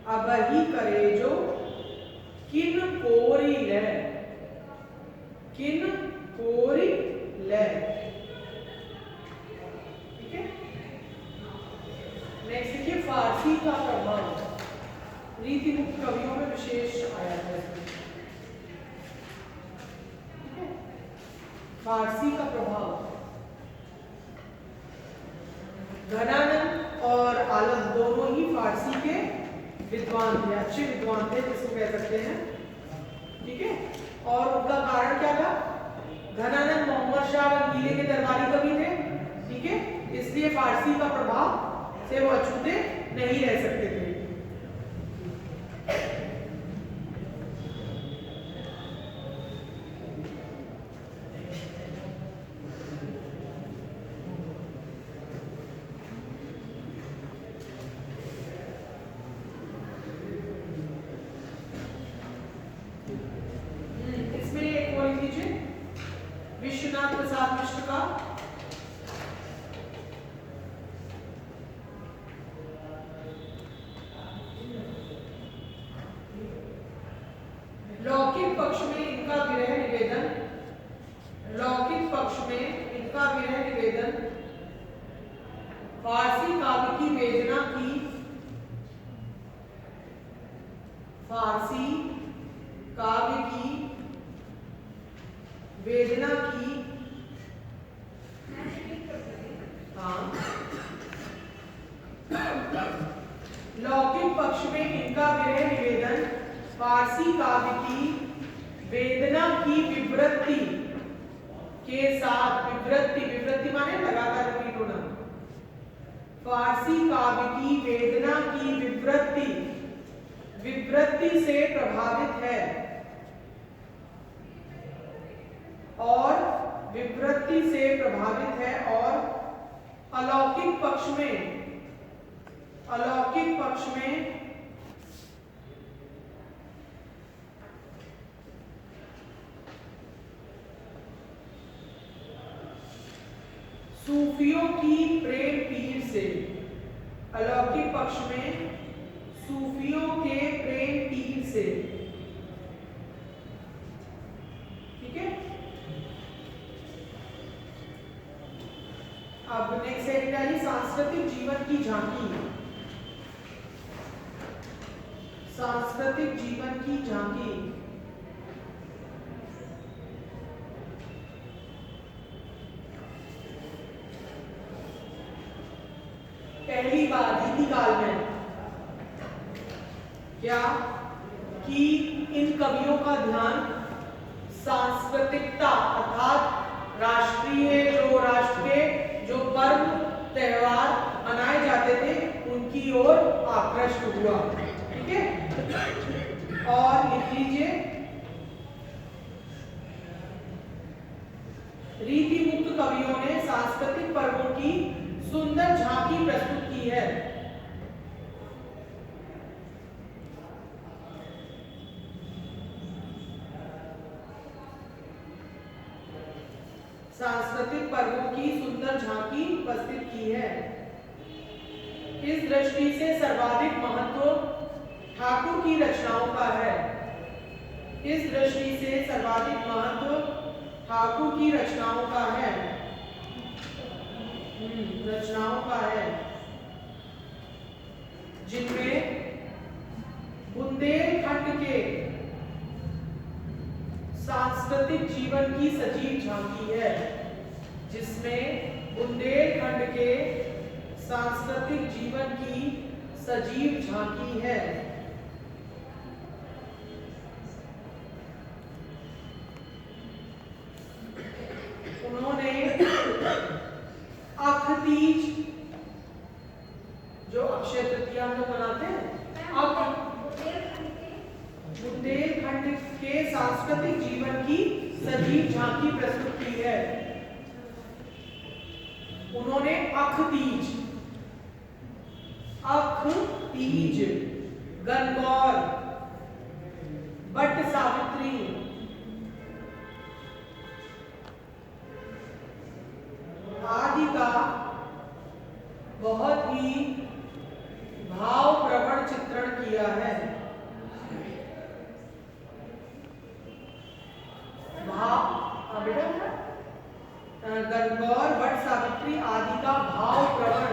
अबही करे जो, किन कोरी ले, किन कोरी ले, ठीक है। नेक्स्ट फारसी का प्रभाव रीतिमुक्त कवियों में विशेष आया है। फारसी का प्रभाव, घनानंद और आलम दोनों ही फारसी के विद्वान थे, अच्छे विद्वान थे जिसको कह सकते हैं, ठीक है। और उनका कारण क्या था? घनानंद मोहम्मद शाह रंगीले के दरबारी कवि थे, ठीक है, इसलिए फारसी का प्रभाव से वो अछूते नहीं रह सकते थे। इसमें एक और लिख लीजिए, विश्वनाथ प्रसाद मिश्र का लौकिक पक्ष में इनका विरह निवेदन, लौकिक पक्ष में इनका विरह निवेदन फारसी काव्य की वेदना की, फारसी काव्य की वेदना की, हाँ, लौकिक पक्ष में इनका विरह निवेदन फारसी काव्य की वेदना की विवृत्ति के साथ, विवृत्ति, विवृत्ति माने लगातार रिपीट होना, फारसी काव्य की वेदना की विवृत्ति, विवृत्ति से प्रभावित है और विवृत्ति से प्रभावित है और अलौकिक पक्ष में, अलौकिक पक्ष में सूफियों की प्रेम पीर से, अलौकिक पक्ष में सूफियों के प्रेम पीर से, ठीक है। अब नेक्स्ट है सांस्कृतिक जीवन की झांकी, सांस्कृतिक जीवन की झांकी। पहली बार रीतिकाल में क्या कि इन कवियों का ध्यान सांस्कृतिकता अर्थात राष्ट्रीय, जो राष्ट्र के जो पर्व त्योहार मनाए जाते थे उनकी ओर आकृष्ट हुआ, ठीक है। और लिख लीजिए, रीति मुक्त कवियों ने सांस्कृतिक पर्वों की सुंदर झांकी प्रस्तुत की है। सांस्कृतिक पर्वों की सुंदर झांकी प्रस्तुत की है। इस दृष्टि से सर्वाधिक महत्व ठाकुर की रचनाओं का है। इस दृष्टि से सर्वाधिक महत्व ठाकुर की रचनाओं का है, रचनाओं का है, जिनमें बुंदेलखंड के सांस्कृतिक जीवन की सजीव झांकी है, जिसमें बुंदेलखंड के सांस्कृतिक जीवन की सजीव झांकी है। उन्होंने अखतीज, जो अक्षय तृतीया हम लोग मनाते हैं, बुंदेलखंड के सांस्कृतिक जीवन की सजीव झांकी प्रस्तुत की है। उन्होंने अखतीज, अखतीज, गणगौर, बट सावित्री, आदि का बहुत ही भावप्रवण चित्रण किया है। गणगौर, बट सावित्री आदि का भावप्रवण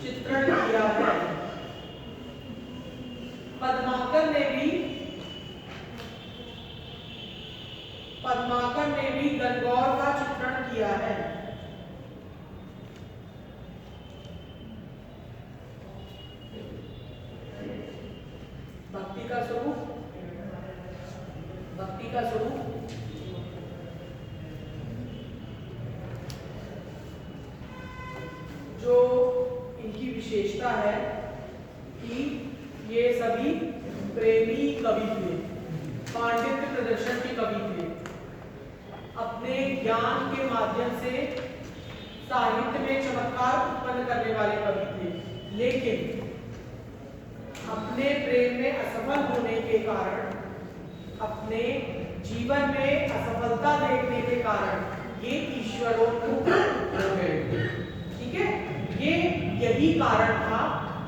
चित्रण किया है। का स्वरूप, भक्ति का स्वरूप जो इनकी विशेषता है कि ये सभी प्रेमी कवि थे, पांडित्य प्रदर्शन के कवि थे, अपने ज्ञान के माध्यम से साहित्य में चमत्कार उत्पन्न करने वाले कवि थे, लेकिन अपने प्रेम में असफल होने के कारण, अपने जीवन में असफलता देखने के कारण ये ईश्वरोन्मुख हो गए। ठीक है, यही कारण था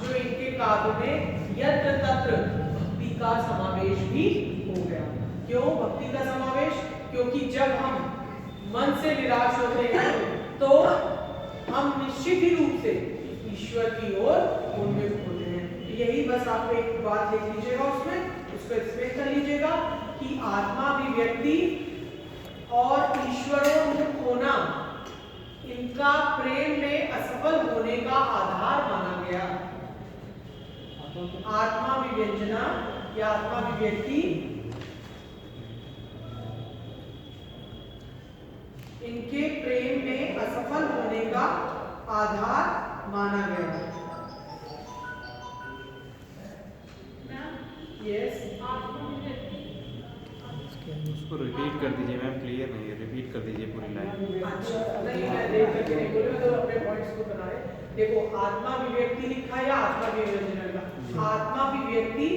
जो इनके काव्य में यत्र तत्र भक्ति का समावेश भी हो गया। क्यों भक्ति का समावेश? क्योंकि जब हम मन से निराश होते हैं तो हम निश्चित ही रूप से ईश्वर की ओर उन्मुख होते हैं। यही बस आप एक बात लिख लीजिएगा, उसमें उसको एक्सप्लेन कर लीजिएगा कि आत्माभिव्यक्ति और ईश्वरोन्मुख होना इनका प्रेम में असफल होने का आधार माना गया। आत्माभिव्यंजना या आत्माभिव्यक्ति इनके प्रेम में असफल होने का आधार माना गया। यस, उसको रिपीट कर दीजिए मैम, क्लियर नहीं है, रिपीट कर दीजिए पूरी लाइन। अच्छा, नहीं मैं देख करके नहीं बोल रहा, तो अपने पॉइंट्स को बना रहे। देखो आत्माभिव्यक्ति लिखा या आत्माभिव्यंजना लिखा, आत्माभिव्यक्ति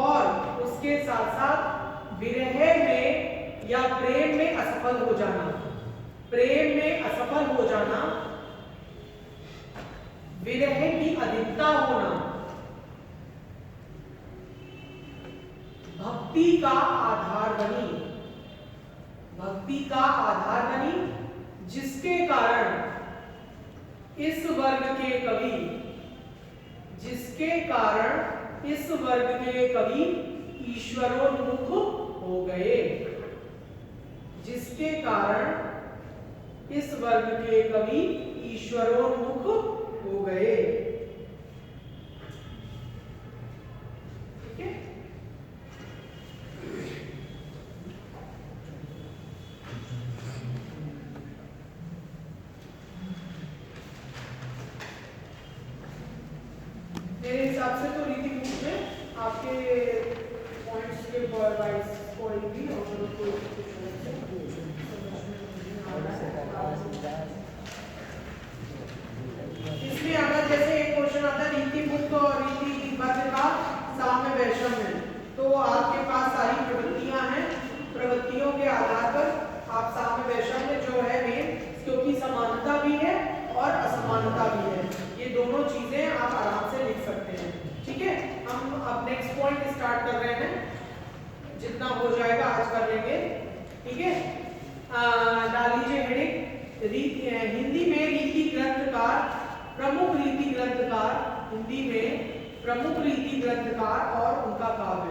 और उसके साथ साथ विरह में या प्रेम में असफल हो जाना, प्रेम में असफल हो जाना, विरह की अधिकता होना, भक्ति का आधार बनी, भक्ति का आधार बनी, जिसके कारण इस वर्ग के कवि, जिसके कारण इस वर्ग के कवि ईश्वरोन्मुख हो गए, जिसके कारण इस वर्ग के कवि ईश्वरोन्मुख हो गए। ठीक है, मेरे हिसाब से तो रीति बुक में आपके पॉइंट्स के वाइज अकॉर्डिंगली और कोई इसमें अगर जैसे एक क्वेश्चन आता है रीति मुक्त और रीति वर्ग का साम्य वैषम्य, तो आपके पास सारी प्रवृत्तियां हैं, प्रवृत्तियों के आधार पर आप साम्य वैषम्य जो है मेन, क्योंकि समानता भी है और असमानता भी है, ये दोनों चीजें आप आराम से लिख सकते हैं। ठीक है, हम अब नेक्स्ट पॉइंट स्टार्ट कर रहे हैं, जितना हो जाएगा आज कर लेंगे। ठीक है, डाल लीजिए हेडिंग हिंदी में रीति ग्रंथकार, प्रमुख रीति ग्रंथकार, हिंदी में प्रमुख रीति ग्रंथकार और उनका काव्य।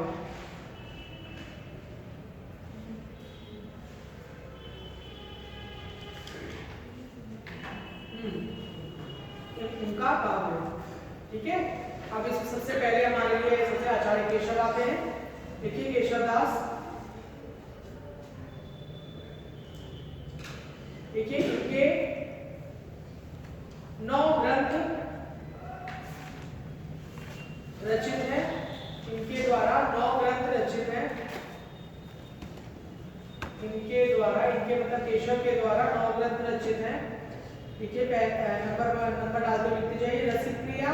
उनका काव्य। ठीक है, अब इसमें सबसे पहले हमारे लिए सबसे आचार्य केशव आते हैं। देखिए केशवदास, देखिए इनके 9 ग्रंथ रचित हैं, इनके द्वारा 9 ग्रंथ रचित हैं, इनके द्वारा, इनके मतलब केशव के द्वारा 9 ग्रंथ रचित हैं। देखिए नंबर डालते लिखते जाइए। रसिक प्रिया,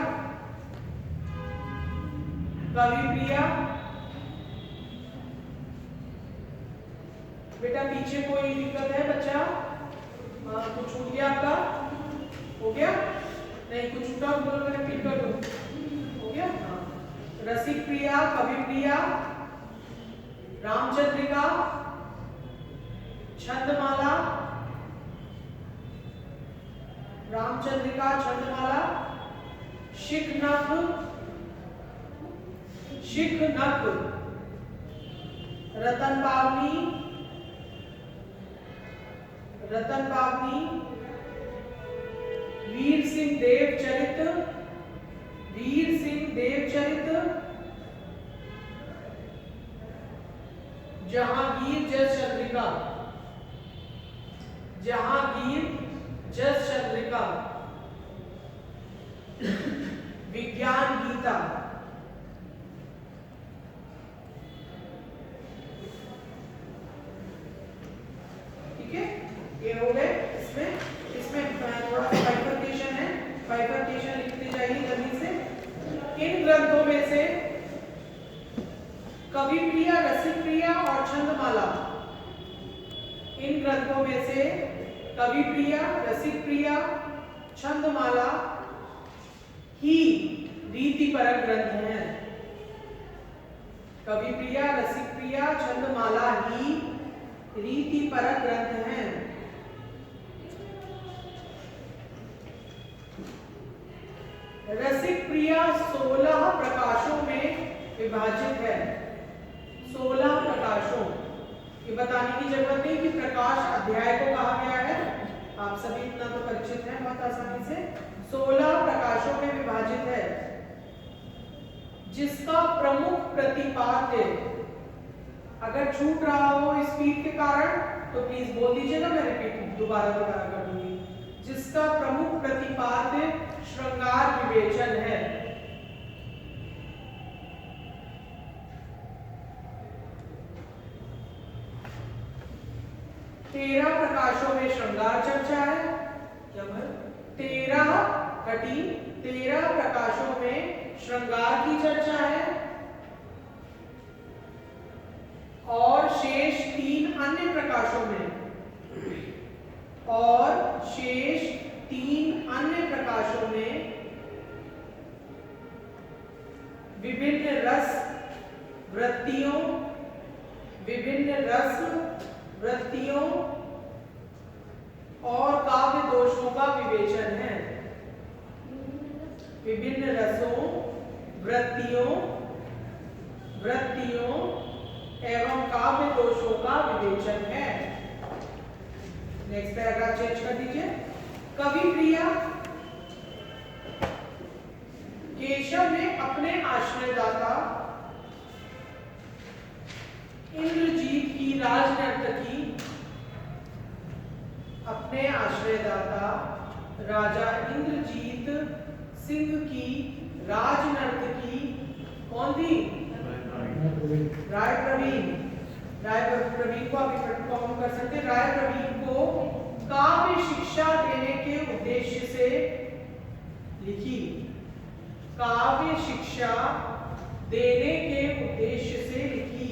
कवि प्रिया, बेटा पीछे कोई दिक्कत है बच्चा? कुछ छूट गया आपका? हो गया? नहीं कुछ छूटा बोलो, मैंने फिर कर दूं। हो गया? हाँ, रसिक प्रिया, कवि प्रिया, रामचंद्रिका, छंदमाला, रामचंद्रिका छंदमाला, शिखनक, शिखनक, रतन पावनी, रतन पावनी, वीर सिंह देव चरित, वीर सिंह देव चरित, जहांगीर जस चंद्रिका, जहांगीर जस चंद्रिका, विज्ञान गीता, ठीक है। ये हो गए। इसमें थोड़ा बाइफरकेशन है, बाइफरकेशन लिखते जाइए जल्दी से। इन ग्रंथों में से कवि प्रिया, रसिक प्रिया और छंदमाला, इन ग्रंथों में से कवि प्रिया, रसिक प्रिया, छंदमाला ही रीतिपरक ग्रंथ हैं। कवि प्रिया, रसिक प्रिया, छंदमाला ही रीतिपरक ग्रंथ हैं। रसिक प्रिया 16 प्रकाशों में विभाजित है। 16 प्रकाशों, ये बताने की जरूरत नहीं कि प्रकाश अध्याय को कहा गया है, आप सभी इतना तो परिचित हैं बहुत आसानी से। 16 प्रकाशों में विभाजित है, जिसका प्रमुख प्रतिपाद्य, अगर छूट रहा हो स्पीड के कारण तो प्लीज बोल दीजिएगा, मैं रिपीट दोबारा कर दूंगी। जिसका प्रमुख प्रतिपाद्य श्रृंगार विवेचन है। तेरह प्रकाशों में श्रृंगार चर्चा है। क्या है? 13 प्रकाशों में श्रृंगार की चर्चा है और शेष 3 अन्य प्रकाशों में, और शेष 3 अन्य प्रकाशों में विभिन्न रस वृत्तियों, विभिन्न रस वृत्तियों और काव्य दोषों का विवेचन है। विभिन्न रसों, वृत्तियों एवं काव्य दोषों का विवेचन है। नेक्स्ट पैराग्राफ चेंज कर दीजिए। कवि प्रिया, केशव ने अपने आश्रयदाता इंद्रजीत की राजनर्तकी, अपने आश्रयदाता राजा इंद्रजीत सिंह की राजनर्तकी, कौन थी? राय प्रवीण को आप कौन कर सकते? राय प्रवीण को काव्य शिक्षा देने के उद्देश्य से लिखी। काव्य शिक्षा देने के उद्देश्य से लिखी।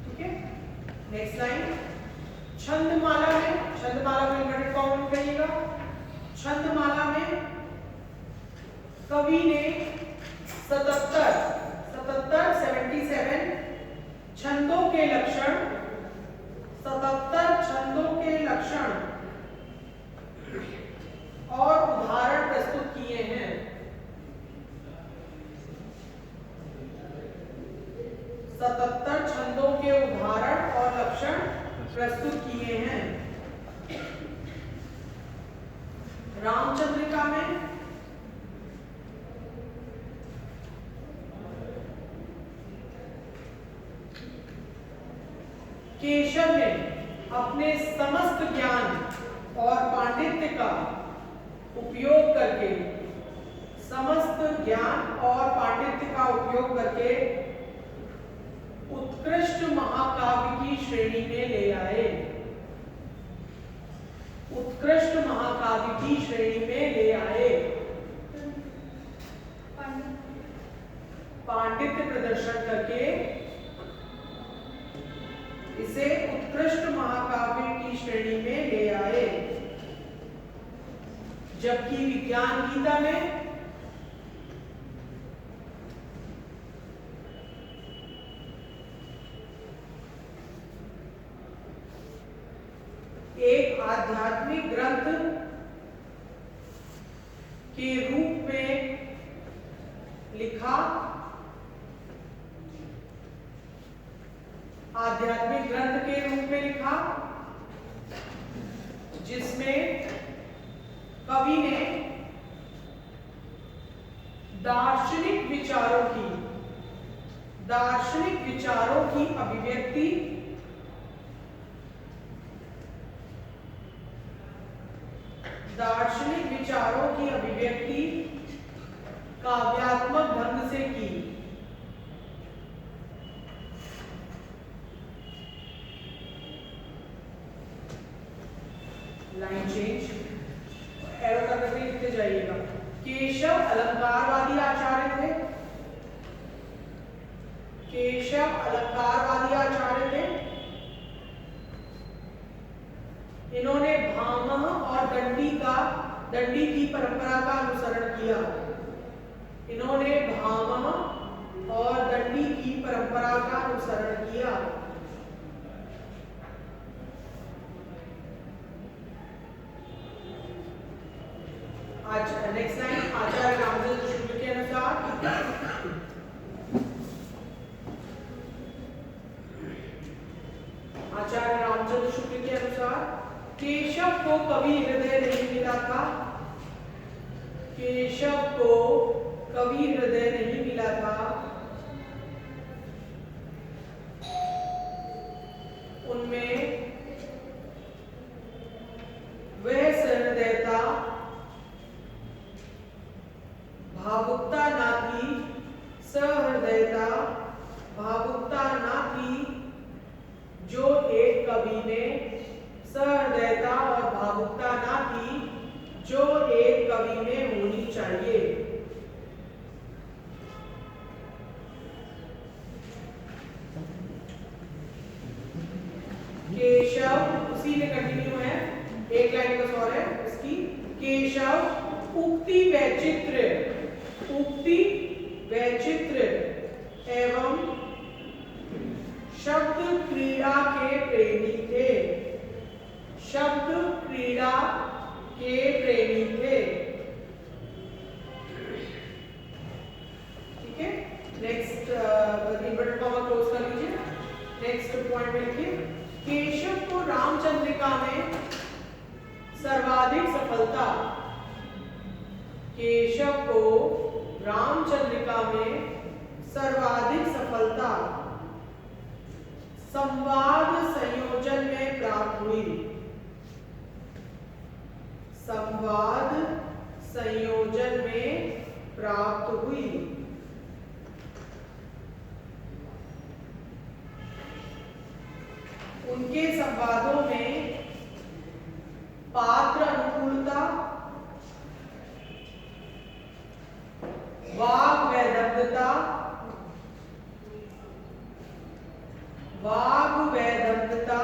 ठीक है, नेक्स्ट लाइन। छंदमाला में, छंदमाला में इन्वर्टेड कॉमा करिएगा। छंदमाला में कवि ने 77 छंदों के लक्षण, 77 छंदों के लक्षण और उदाहरण प्रस्तुत किए हैं। 77 छंदों के उदाहरण और लक्षण प्रस्तुत किए हैं। रामचंद्रिका में केशव ने अपने समस्त ज्ञान और पांडित्य का उपयोग करके, समस्त ज्ञान और पांडित्य का उपयोग करके उत्कृष्ट महाकाव्य की श्रेणी में ले आए। उत्कृष्ट महाकाव्य की श्रेणी में ले आए। पांडित्य प्रदर्शन करके इसे उत्कृष्ट महाकाव्य की श्रेणी में ले आए। जबकि विज्ञान गीता में एक आध्यात्मिक ग्रंथ के रूप में लिखा, आध्यात्मिक ग्रंथ के रूप में लिखा, जिसमें कवि ने दार्शनिक विचारों की अभिव्यक्ति काव्यात्मक ढंग से की। लाइन चेंज, एरो करके लिखते जाइएगा। केशव अलंकारवादी आचार्य थे। इन्होंने भामह और दंडी की परंपरा का अनुसरण किया। अच्छा, नेक्स्ट लाइन, आचार्य रामचंद्र शुक्ल के अनुसार केशव को कवि हृदय नहीं मिला था। उनमें वह सहृदयता, भावुकता ना थी जो एक कवि में होनी चाहिए। केशव उसी में कंटिन्यू है, एक लाइन बस और है इसकी। केशव उक्ति वैचित्र एवं शब्द क्रीड़ा के प्रेमी थे। ठीक है, नेक्स्ट इन्वर्टेड कॉमा क्लोज कर लीजिए। नेक्स्ट पॉइंट में लिखिए, केशव को रामचंद्रिका में सर्वाधिक सफलता संवाद संयोजन में प्राप्त हुई। उनके संवादों में पात्र अनुकूलता, वाग वैदग्ध्यता,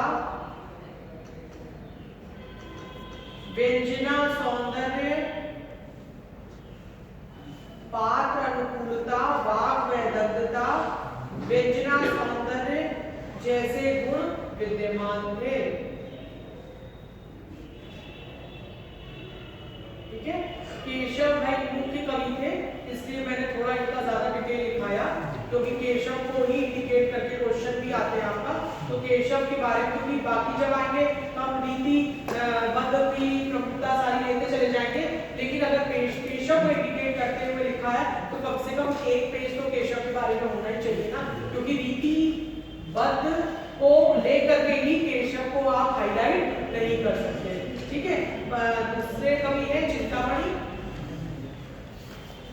व्यंजना सौंदर्य, पात्र अनुकूलता, वाग वैदग्ध्यता, व्यंजना सौंदर्य जैसे गुण विद्यमान थे। ठीक है, केशव भाई मुख्य कवि थे, इसलिए मैंने थोड़ा इतना ज्यादा डिटेल लिखाया, क्योंकि केशव को ही इंडिकेट करके क्वेश्चन भी आते हैं आपका। तो केशव के बारे में भी बाकी जब आएंगे तो हम रीति पद्धति प्रमुखता सारी लेते चले जाएंगे, लेकिन अगर केशव को इंडिकेट करते हुए लिखा है तो कम से कम एक पेज तो केशव के बारे में होना ही चाहिए ना, क्योंकि रीति बद्ध को लेकर के ही केशव को आप हाईलाइट नहीं कर सकते। ठीक है, दूसरे कवि है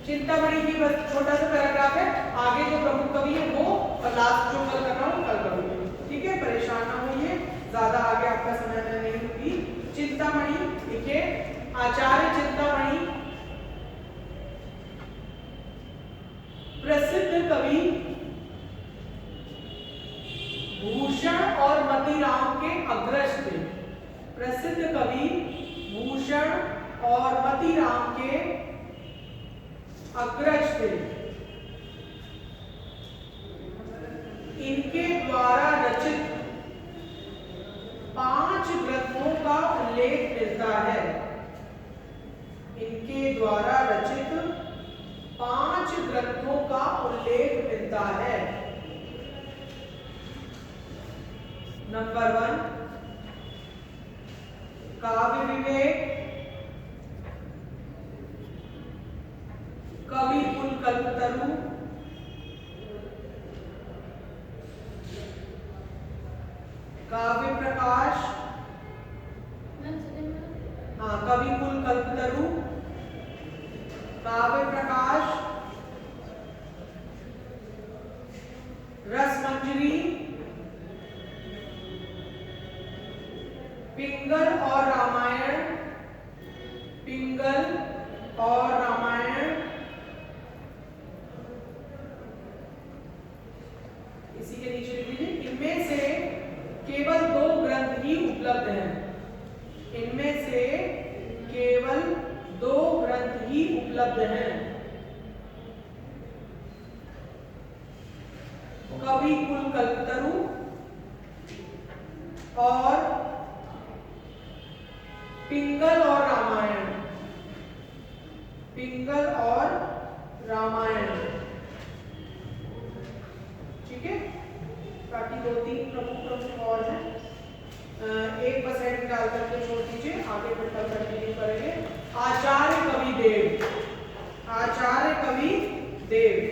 चिंतामणि की बस छोटा सा पैराग्राफ है, आगे जो प्रमुख कवि है वो और लास्ट जो कल कर रहा हूँ कल करूँगी। ठीक है, परेशान ना होइए, ज्यादा आगे आपका समय में नहीं होगी। चिंतामणि लिखिए, आचार्य चिंतामणि प्रसिद्ध कवि भूषण और मतीराम के अग्रज थे। प्रसिद्ध कवि भूषण और मतीराम के अग्रज थे। इनके द्वारा रचित 5 ग्रंथों का उल्लेख मिलता है। नंबर 1 काव्य विवेक, कवि कुल कल्पतरु, काव्य प्रकाश, हाँ कविकुल कल्पतरु, काव्य प्रकाश, रसमंजरी, पिंगल और रामायण, पिंगल और रामायण, इसी के नीचे लिख लीजिए इनमें से केवल 2 ग्रंथ ही उपलब्ध हैं, इनमें से केवल 2 ग्रंथ ही उपलब्ध हैं। कविकुल कल्पतरु और पिंगल और रामायण, पिंगल और रामायण, ठीक है। बाकी 2-3 प्रमुख और हैं, एक बस हेड निकाल करके छोड़ दीजिए, आगे फिर कल कंटिन्यू करेंगे। आचार्य कवि देव, आचार्य कवि देव,